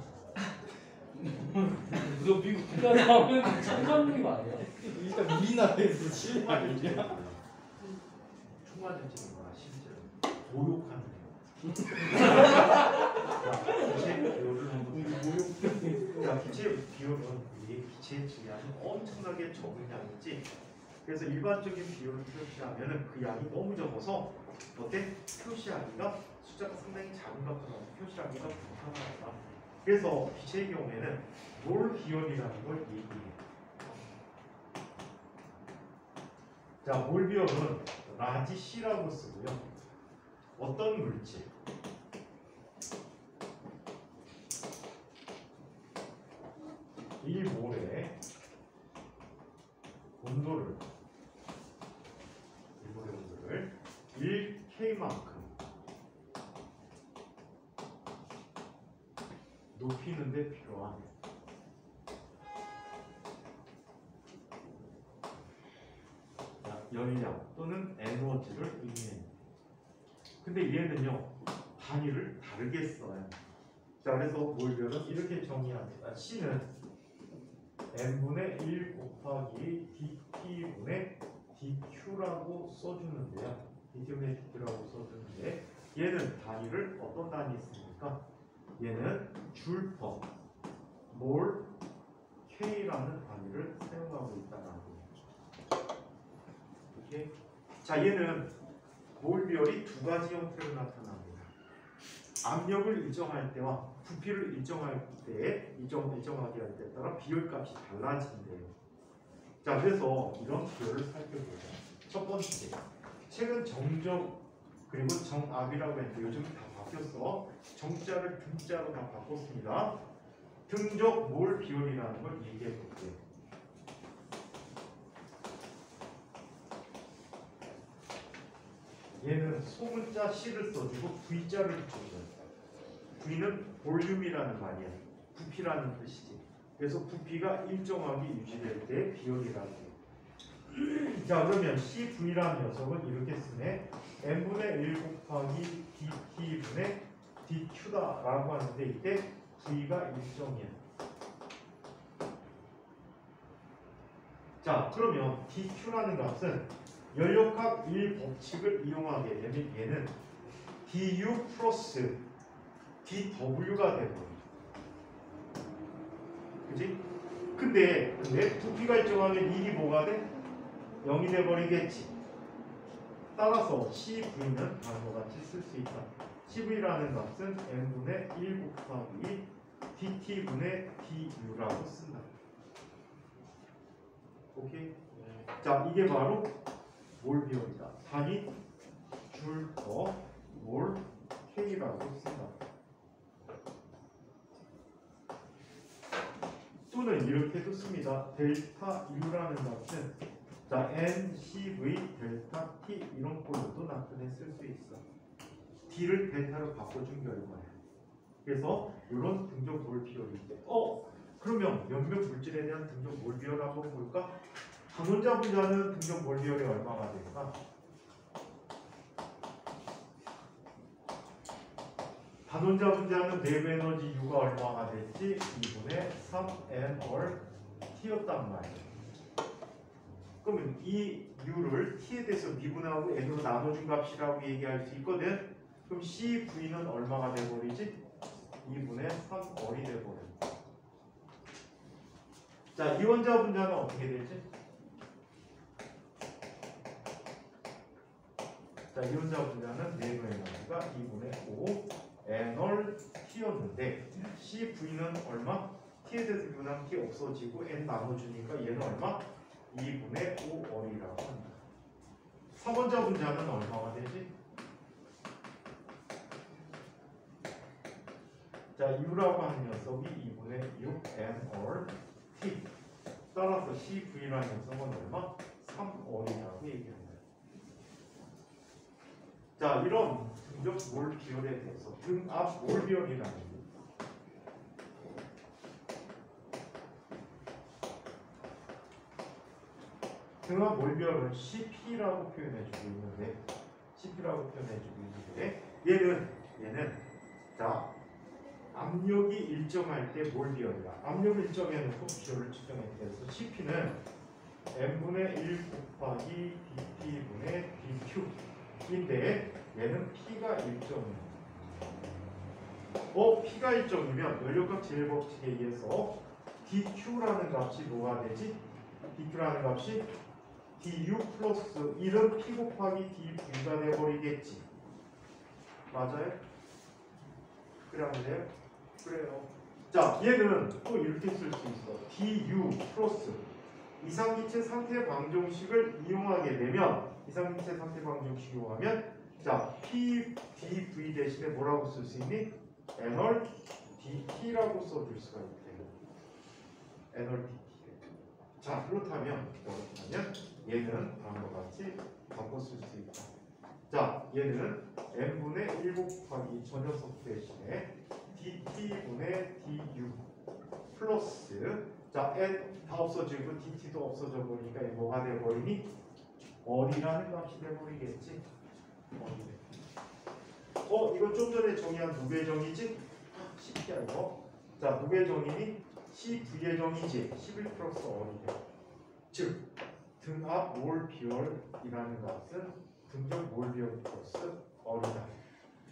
너 미국 국가 나오면 천만님 아니야? 일단 우리나라에서 실력이야. 통화되지는 거야 실제로 모욕하는 거. 기체 비율을 한번 자, 기체 비율은 우리 기체의 질량이 엄청나게 적은 양이지. 그래서 일반적인 비율을 표시하면은 그 양이 너무 적어서 어때? 표시하기가 숫자가 상당히 작은 것처럼 표시하기가 불편하다. 그래서 기체의 경우에는 몰 비율이라는 걸 얘기해. 자, 몰 비율은 라지 C라고 쓰고요. 어떤 물질? 1몰의 온도를 1K만큼 높이는 데 필요한 열량 또는 에너지를 의미합니다. 근데 얘는요 단위를 다르게 써요. 자, 그래서 몰별은 이렇게 정의합니다. C는 n분의 1 곱하기 dt분의 dq라고 써주는데요. dt분의 dq라고 써주는데 얘는 단위를 어떤 단위 씁니까? 얘는 줄퍼 몰 k라는 단위를 사용하고 있다는 거예요. 오케이? 자, 얘는 몰 비율이 두 가지 형태로 나타납니다. 압력을 일정할 때와 부피를 일정하게 할 때에 따라 비율값이 달라진대요. 자, 그래서 이런 비율을 살펴보자. 첫 번째, 최근 정적 그리고 정압이라고 했는데 요즘 다 바뀌었어. 정자를 등자로 다 바꿨습니다. 등적 몰 비율이라는 걸 얘기해 볼게요. 얘는 소문자 C를 써주고 V자를 붙여줘요. V는 볼륨이라는 말이야. 부피라는 뜻이지. 그래서 부피가 일정하게 유지될 때 비율이라고 해요. 자, 그러면 CV라는 녀석은 이렇게 쓰네. n분의 1 곱하기 dt분의 dq다라고 하는데 이때 V가 일정이야. 자, 그러면 dq라는 값은 연력학 1법칙을 이용하게 되면 얘는 du 플러스 dw가 되거든요. 그치? 근데 부피가 일정하면 일이 뭐가 돼? 0이 돼버리겠지. 따라서 CV는 다음과 같이 쓸 수 있다. CV라는 값은 n분의 1 곱하기 dt분의 du라고 쓴다. 오케이? 자, 이게 바로 몰 비율이다. 단위 줄 더 몰 K라고 쓴다. 또는 이렇게도 씁니다. 델타 U라는 값은 자 NCV 델타 T 이런 꼴로도 나타내 쓸 수 있어. D를 델타로 바꿔준 결과야. 그래서 이런 등적 몰 비율인데 그러면 몇몇 물질에 대한 등적 몰 비율 한번 볼까? 단원자 분자는 등적 몰 비율이 얼마가 될까? 단원자 분자는 내부 에너지 U가 얼마가 될지 2분의 3n월 T였단 말이에요. 그러면 이 U를 T에 대해서 미분하고 N으로 나눠준 값이라고 얘기할 수 있거든. 그럼 CV는 얼마가 돼버리지? 2분의 3월이 돼버려. 자, 이원자 분자는 어떻게 되지? 자, 이원자 분자는 내부 에너지가 2분의 5 n월 T였는데 CV는 얼마? T에 대해서 미분하면 T 없어지고 N 나눠주니까 얘는 얼마? 2분의 5월이라고 합니다. 3원자 분자는 얼마가 되지? 자, U라고 하는 녀석이 2분의 6 n월 T. 따라서 CV라는 녀석은 얼마? 3월이라고 얘기합니다. 자, 이런 등적 몰 비율에 대해서 등압 몰 비율이라는 게 등압 몰 비율은 CP라고 표현해주고 있는데 얘는 자 압력이 일정할 때 몰 비율이다. 압력을 일정해놓고 비율을 측정해. 그래서 CP는 n분의 1 곱하기 dp분의 dq 인데 얘는 P가 1점이에요. P가 1점이면 연료값 제일법칙에 의해서 DQ라는 값이 뭐가 되지? DQ라는 값이 DU 플러스 1은 P 곱하기 DV가 돼버리겠지. 맞아요? 그래 안 돼요? 그래요. 자, 얘는 또 이렇게 쓸 수 있어. DU 플러스 이상기체 상태 방정식을 이용하게 되면 이상기체 상태 방정식 이용하면 자, P, DV 대신에 뭐라고 쓸 수 있니? 에널 DT라고 써줄 수가 있대요. 에널 DT. 자, 그렇다면 얘는 다음과 같이 바꿔 쓸 수 있다. 자, 얘는 n분의 1 곱하기 저 녀석 대신에 dt분의 du 플러스 자, n 다 없어지고 dt도 없어져 버리니까 뭐가 돼버리니? 어리라는 값이 돼버리겠지. 이거 좀 전에 정의한 누구의 정의지? 쉽게 알고. 자, 누구의 정의니? CV의 정의지. 11 플러스 어리래. 즉, 등합 몰 비율이라는 값은 등적 몰 비율 플러스 어리다.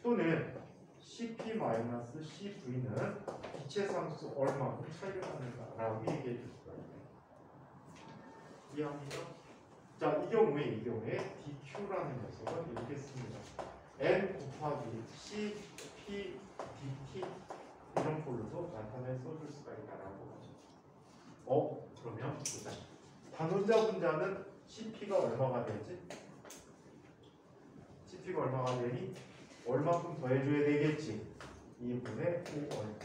또는 CP-CV는 기체 상수 얼마큼 차이가 나는가라고 얘기해 줄 수가 있어요. 이해합니까? 자, 이 경우에 DQ라는 녀석은 이렇게 씁니다. N 곱하기 CP DT 이런 꼴로도 나타내 써줄 수가 있다라고 하죠. 그러면 보자. 단원자 분자는 CP가 얼마가 되지? CP가 얼마가 되니? 얼마큼 더해줘야 되겠지? 2분의 5월.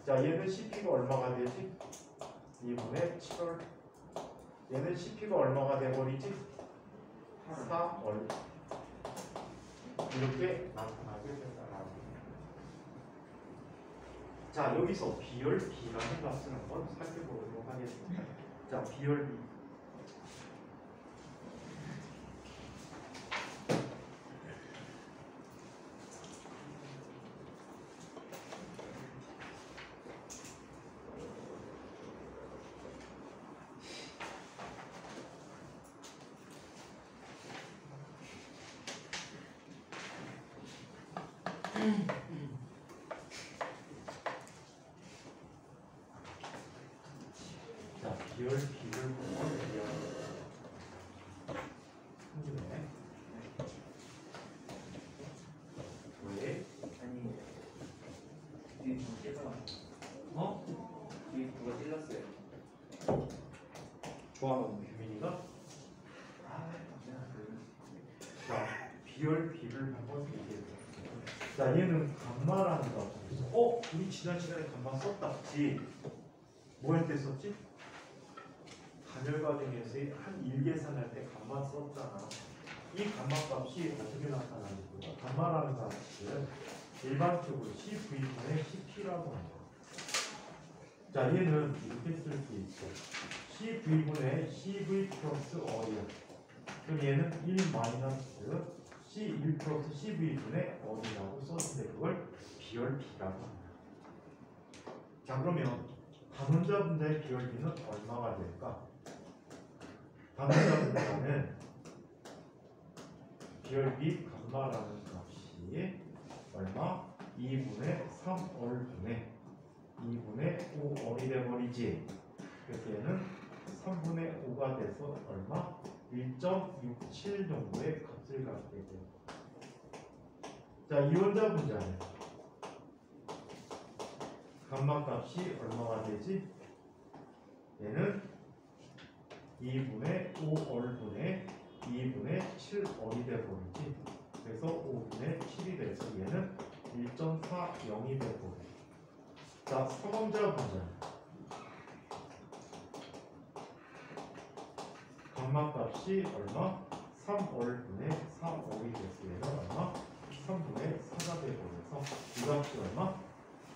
자, 얘는 CP가 얼마가 되지? 2분의 7월. 얘는 CP가 얼마가 돼버리지? 4월. 이렇게 나타나게 된다라고. 자, 여기서 비열 B라는 값을 한번 살펴보도록 하겠습니다. 자, 비열 B. 자, 비열 B를 보면 왜? 아니 뒤에 누가 찔러? 뒤에 누가 찔렀어요? 좋아하는 규민이가? 자, 비열 B를 한번 얘기해볼게요. 자, 얘는 감마라는 값이 있어. 우리 지난 시간에 감마 썼다. 그치? 뭐 할 때 썼지? 단열 과정에서 한 일 계산할 때 감마 썼잖아. 이 감마 값이 어떻게 나타나는지 감마라는 값은 일반적으로 CV분의 CP라고 합니다. 자, 얘는 이렇게 쓸 수 있어. CV분의 CV 플러스 어리야. 그럼 얘는 1 마이너스 C1 플러스 CV분의 어리라고 썼는데 그걸 비열 B라고 합니다. 자, 그러면 단원자 분자의 비열 B는 얼마가 될까? 단원자 분자는 비열 B 감마라는 값이 얼마? 2분의 3얼분의 2분의 5얼이 돼버리지. 그래서 얘는 3분의 5가 돼서 얼마? 1.67 정도의 값을 갖게 돼요. 자, 이원자 분자는 감마 값이 얼마가 되지? 얘는 2분의 5얼분의 2분의 7얼이 돼버리지. 그래서 5분의 7이 돼서 얘는 1.40이 돼버려. 자, 서원자 분자 감마 값이 얼마? 3얼분의 4얼이 돼서 얘는 얼마? 3분의 4가 돼버려서 이 값이 얼마?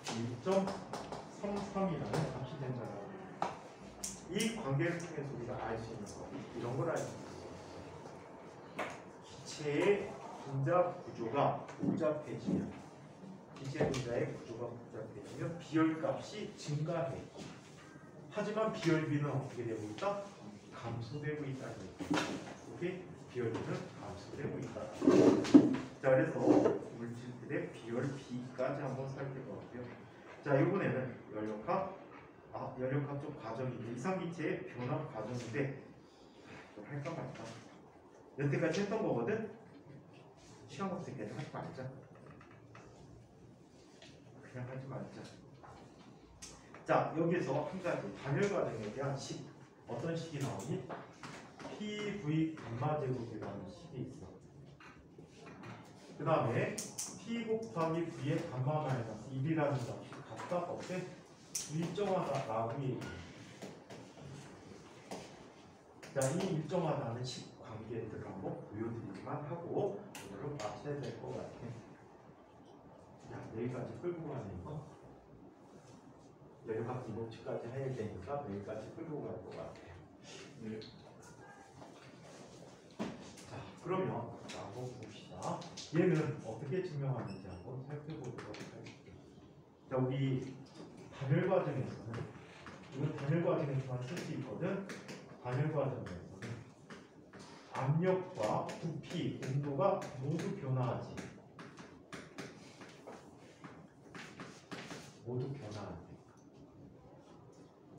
1.33이라는 값이 된다고. 이 관계를 통해서 우리가 알 수 있는 거 이런 걸 알 수 있어요. 기체의 분자 구조가 복잡해지면 기체 분자의 구조가 복잡해지면 비열값이 증가해. 하지만 비열비는 어떻게 되고 있다? 감소되고 있다는 얘기죠. 오케이? 비열비는 감소되고 있다. 자, 그래서 물질들의 비열 B까지 한번 살펴봤고요. 자, 이번에는 연력학 쪽 과정인데 이상기체의 변화 과정인데 좀 할까 말까. 여태까지 했던 거거든. 시간 없을 때는 하지 말자. 그냥 하지 말자. 자, 여기서 한 가지 단열 과정에 대한 식. 어떤 식이 나오니? PV 감마 제곱이라는 식이 있어. 그 다음에 P 곱하기 V의 감마 마이너스 1이라는 값이 같다 없대? 일정하다라고 얘기해. 자, 이 일정하다는 식 관계들을 한번 보여드리기만 하고 오늘은 마쳐야 될 것 같아. 자, 내일까지 끌고 가는 거. 연료값 기본치까지 해야 되니까 내일까지 끌고 갈 것 같아. 네. 자, 그러면 한번 봅시다. 얘는 어떻게 증명하는지 한번 살펴보도록 할게요. 자, 우리 단열 과정에서는 이건 단열 과정에서만 쓸 수 있거든. 단열 과정에서는 압력과 부피, 온도가 모두 변화하지. 모두 변화하지.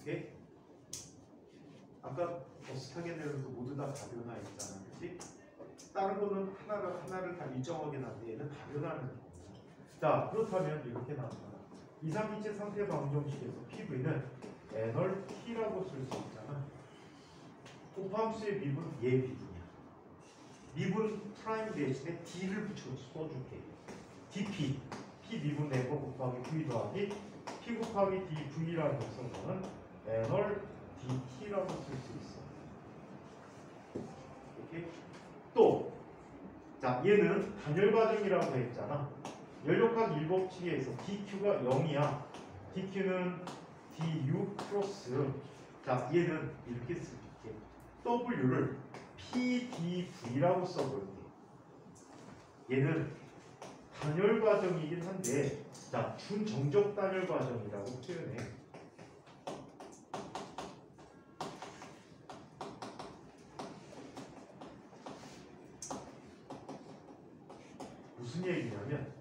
오케이? 아까 버스 타겟들도 모두 다 변화했잖아, 그렇지? 다른 거는 하나를 다 일정하게 나는데 얘는 다 변하는 거야. 자, 그렇다면 이렇게 나타나. 이상기체 상태 방정식에서 PV는 N월 T라고 쓸 수 있잖아. 곱함수의 미분 얘 미분이야. 미분 프라임 대신에 D를 써줄게. DP, P 미분 내거 곱하기 V 더하기 P 곱하기 DV라는 녀석은 N월 DT라고 쓸 수 있어. 오케이? 또, 자, 얘는 단열 과정이라고 했잖아. 연력학 일법칙에서 DQ가 0이야. DQ는 DU 플러스. 자, 얘는 이렇게 쓸게. W를 PDV라고 써볼게. 얘는 단열 과정이긴 한데, 자, 준정적 단열 과정이라고 표현해. 무슨 얘기냐면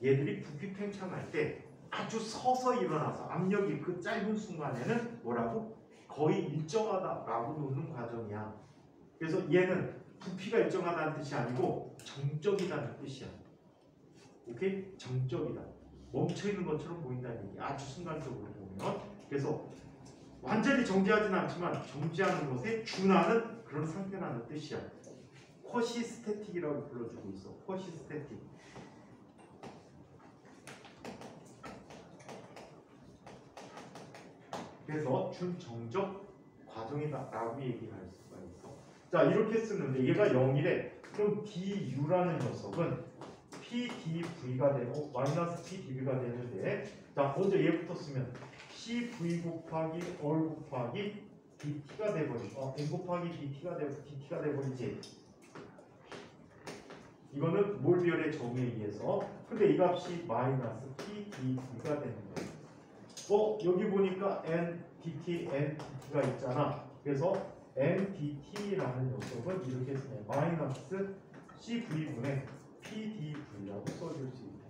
얘들이 부피 팽창할 때 아주 서서 일어나서 압력이 그 짧은 순간에는 뭐라고? 거의 일정하다라고 놓는 과정이야. 그래서 얘는 부피가 일정하다는 뜻이 아니고 정적이라는 뜻이야. 오케이? 정적이다. 멈춰있는 것처럼 보인다는 얘기. 아주 순간적으로 보면. 그래서 완전히 정지하진 않지만 정지하는 것에 준하는 그런 상태라는 뜻이야. 쿼시스태틱이라고 불러주고 있어. 쿼시스태틱. 그래서 준정적 과정이다라고 얘기할 수가 있어. 자, 이렇게 쓰는데 얘가 0이래. 그럼 DU라는 녀석은 PDV가 되고 마이너스 PDV가 되는데, 자, 먼저 얘부터 쓰면 CV 곱하기 얼 곱하기 DT가 돼버리고 N 곱하기 DT가 되고 DT가 돼버리지. 이거는 몰 비율의 정의에 의해서. 근데 이 값이 마이너스 PDV가 되는 거예요. 여기 보니까 NDT, NDT가 있잖아. 그래서 NDT라는 녀석은 이렇게 쓰네. 마이너스 CV분의 PDV라고 써줄 수 있대.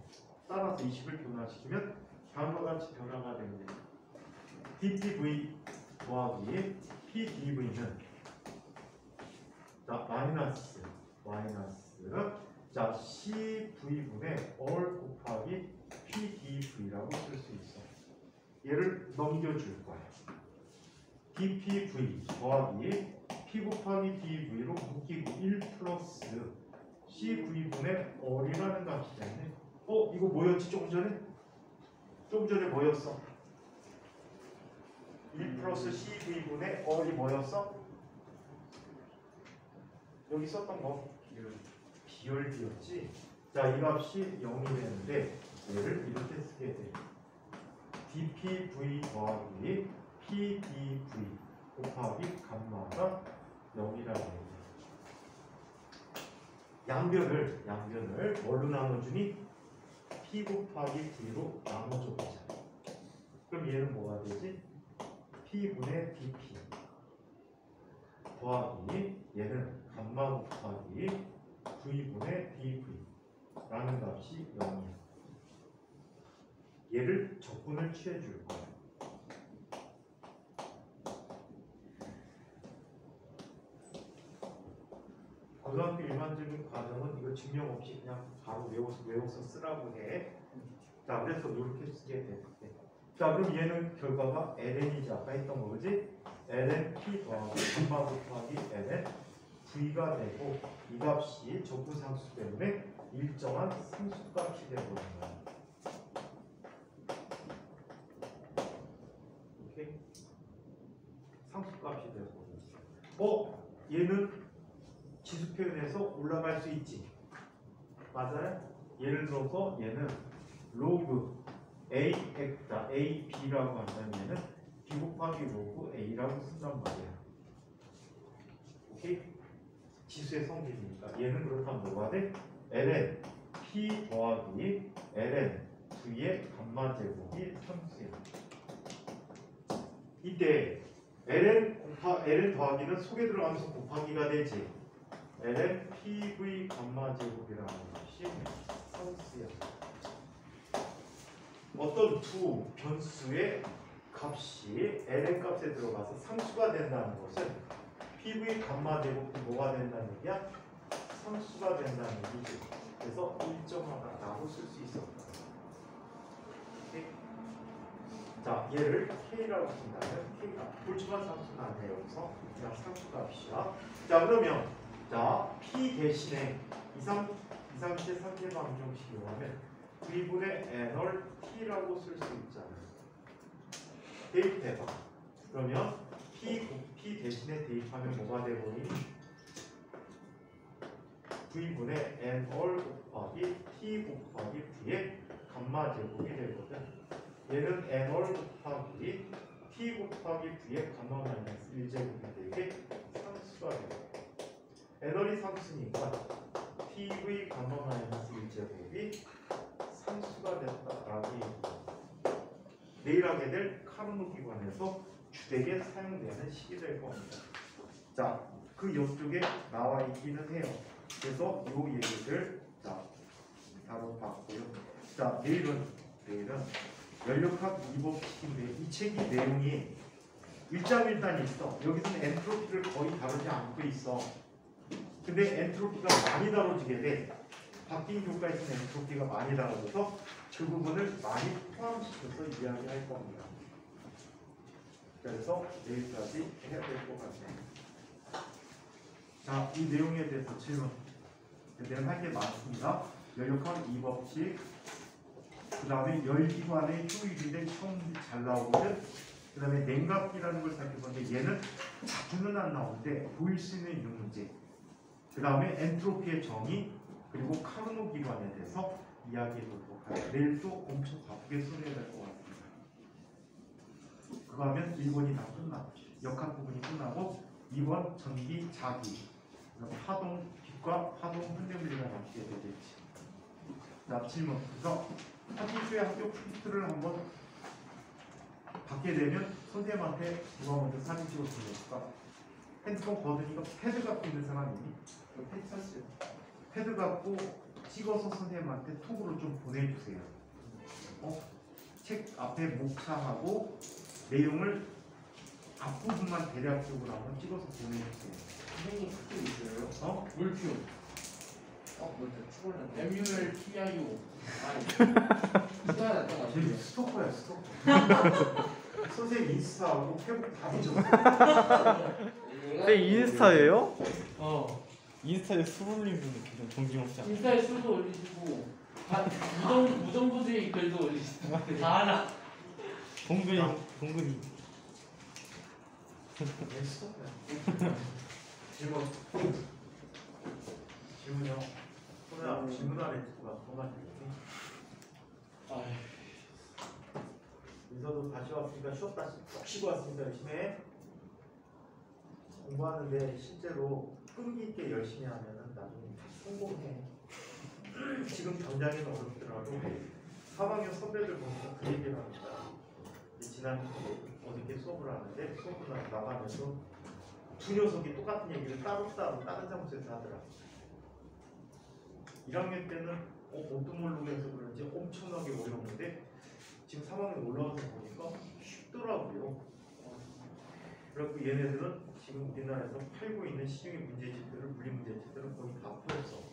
따라서 20을 변화시키면 다음과 같이 변화가 되는데 DTV 더하기 PDV는 자, 마이너스 자, CV분의 얼 곱하기 PDV라고 쓸 수 있어. 얘를 넘겨줄 거야. DPV 더하기 P 곱하기 DV로 묶이고 1 플러스 CV분의 얼이라는 값이 되네. 이거 뭐였지 조금 전에? 조금 전에 뭐였어? 1 플러스 CV분의 얼이 뭐였어? 여기 썼던 거 비열비였지. 자, 이 값이 0이 되는데 얘를 이렇게 쓰게 돼. DPV 더하기 PDV 곱하기 감마가 0이라고 해요. 양변을 뭘로 나눠주니? P 곱하기 V로 나눠줘 보자. 그럼 얘는 뭐가 되지? P분의 DP 더하기 얘는 감마 감마 곱하기 V분의 dV 라는 값이 0이야. 얘를 적분을 취해줄 거야. 고등학교 일반적인 과정은 이거 증명 없이 그냥 바로 외워서 쓰라고 해. 자, 그래서 이렇게 쓰게 돼. 자, 그럼 얘는 결과가 ln이지. 아까 했던 거 그지? ln p 더하기 감마 곱하기 ln v가 되고 이 값이 적분상수 때문에 일정한 상수값이 되는 거야. 이렇게 상수값이 되고 얘는 지수 표현에서 올라갈 수 있지. 맞아요? 예를 들어서 얘는 로그 ax다 ab라고 한다면 얘는 b 곱하기 로그 a라고 쓴단 말이야. 오케이? 지수의 성질이니까 얘는 그렇다면 뭐가 돼? ln p 더하기 ln v의 감마 제곱이 상수야. 이때 ln 더하기는 속에 들어가면서 곱하기가 되지. ln pv 감마 제곱이라는 것이 상수야. 어떤 두 변수의 값이 ln 값에 들어가서 상수가 된다는 것은 pv 감마 제곱이 뭐가 된다는 얘기야? 상수가 된다는 얘기지. 그래서 일정하다라고 쓸 수 있어. 오케이? 자, 얘를 k라고 쓴다면 k가 불투한 상수는 아니에요. 여기서 그냥 상수값이야. 자, 그러면 자, p 대신에 2, 3, 3제 3제 방정식으로 하면 V분의 n을 t라고 쓸 수 있잖아요. 대입해봐. 그러면 p 대신에 대입하면 뭐가 되버리니? V분의 n을 곱하기 t 곱하기 v의 감마 제곱이 되거든. 얘는 n을 곱하기 t 곱하기 v의 감마 마이너스 1제곱이 되게 상수가 되고 n이 상수니까 tv 감마 마이너스 1제곱이 상수가 됐다라고 얘기합니다. 내일 하게 될 카르노 기관에서 주되게 사용되는 식이 될 겁니다. 자, 그 옆쪽에 나와 있기는 해요. 그래서 요 얘기를 자 다뤄봤고요. 자, 내일은 연력학 2법칙인데 이 책이 내용이 일장일단이 있어. 여기서는 엔트로피를 거의 다루지 않고 있어. 근데 엔트로피가 많이 다뤄지게 돼. 바뀐 교과에서는 엔트로피가 많이 다뤄져서 그 부분을 많이 포함시켜서 이야기할 겁니다. 그래서 내일까지 해야 될 것 같네요. 자, 이 내용에 대해서 질문. 내가 할 게 많습니다. 연력학 2법칙, 그 다음에 열기관의 효율인데 처음 잘 나오거든. 그 다음에 냉각기라는 걸 살펴보는데 얘는 자주는 안 나오는데 보일 수 있는 이런 문제. 그 다음에 엔트로피의 정의, 그리고 카르노 기관에 대해서 이야기해 보도록 하겠습니다. 내일 또 엄청 바쁘게 소개해야 될 것 같습니다. 그거 하면 1번이 다 끝나고 역학 부분이 끝나고 2번 전기, 자기, 파동, 빛과 파동, 흔들리가 남게 되겠지. 자, 질문. 그래서 학기초에 학교 프린트를 한번 받게 되면 선생님한테 누가 먼저 사진 찍어 주니까 핸드폰 거두니까 패드 갖고 있는 사람 있니? 패드 샀어요. 패드 갖고 찍어서 선생님한테 톡으로 좀 보내주세요. 책 앞에 목차하고 내용을 앞부분만 대략적으로 한번 찍어서 보내주세요. 선생님 학교 있어요? 물큐 먼저 추월했네. MULTIO 이거 났던 거 쟤는 같은데. 스토커야, 스토커. 선생님 인스타하고 페북 다 잊었어. 네, 인스타예요? 어 인스타에 술 올리는 분이 계속 정신없지 않아요? 인스타에 술도 올리시고 무정부주의 글도 올리시고 다 하나 동근이 얘 스토커야. 질문요. 소녀야, 질문 안 했구나. 그만 들겠니? 민서도 다시 왔으니까 쉬었다 푹 쉬고 왔으니까 열심히 해. 공부하는데 실제로 끈기 있게 열심히 하면은 나중에 성공해. 지금 당장에는 어렵더라도 3학년 선배들 보면서 그 얘기를 합니다. 지난 어저께 수업을 하는데 수업을 나가면서 두 녀석이 똑같은 얘기를 따로따로 다른 장소에서 하더라. 1학년 때는 어떤 걸로 해서 그런지 엄청나게 어려웠는데 지금 3학년 올라와서 보니까 쉽더라고요. 그래갖고 얘네들은 지금 우리나라에서 팔고 있는 시중의 문제집들을 물리 문제집들을 거의 다 풀었어.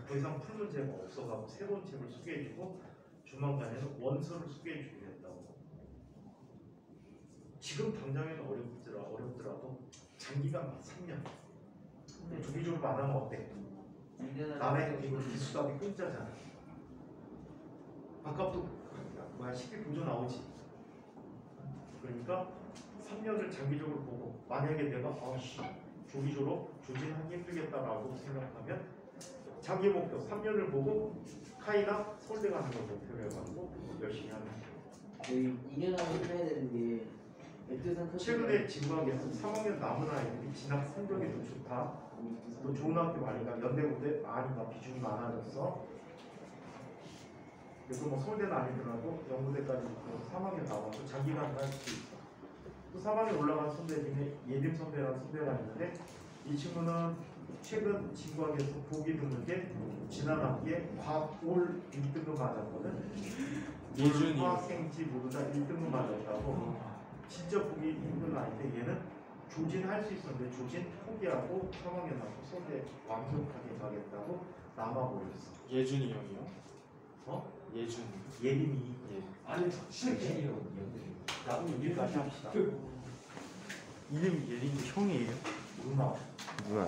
더 이상 풀 문제가 없어가지고 새로운 책을 소개해주고 조만간에는 원서를 소개해주겠다고. 지금 당장에는 어렵더라도 장기간 3년 주기적으로 안 하면 어때? 남의 이거 기수답이 공짜잖아. 아까부터 식비 보조 나오지. 그러니까 3년을 장기적으로 보고 만약에 내가 조기 졸업 조진하기 힘들겠다라고 생각하면 장기 목표 3년을 보고 카이나 서울대 가는 걸 목표로 해가지고 열심히 하는 거예요. 2년 안에 해야 되는데 최근에 지구학에서 3학년 남은 아이들이 진학 성적이 좀 좋다. 또 좋은 학교 많이 가 연대고대 많이 가 비중이 많아졌어. 그래서 뭐 서울대는 아니더라도 연구대까지 3학년 나와서 장기간을 할 수 있어. 또 3학년 올라간 선배 중에 예림 선배라는 선배가 있는데 이 친구는 최근 지구학에서 보기 드물게 지난 학기에 과학 올 1등급 맞았거든. 예준이. 화학생지 모두 다 1등급 맞았다고. 진짜 보기 힘든 아이인데 얘는 조진할 수 있었는데 조진 포기하고 3학년 나고 서울대 완벽하게 가겠다고 남아버렸어. 예준이 형이요? 어? 예준. 예림이 아니 실제로 나도 여기까지 합시다. 이름이 예린이 형이에요? 누나 누나.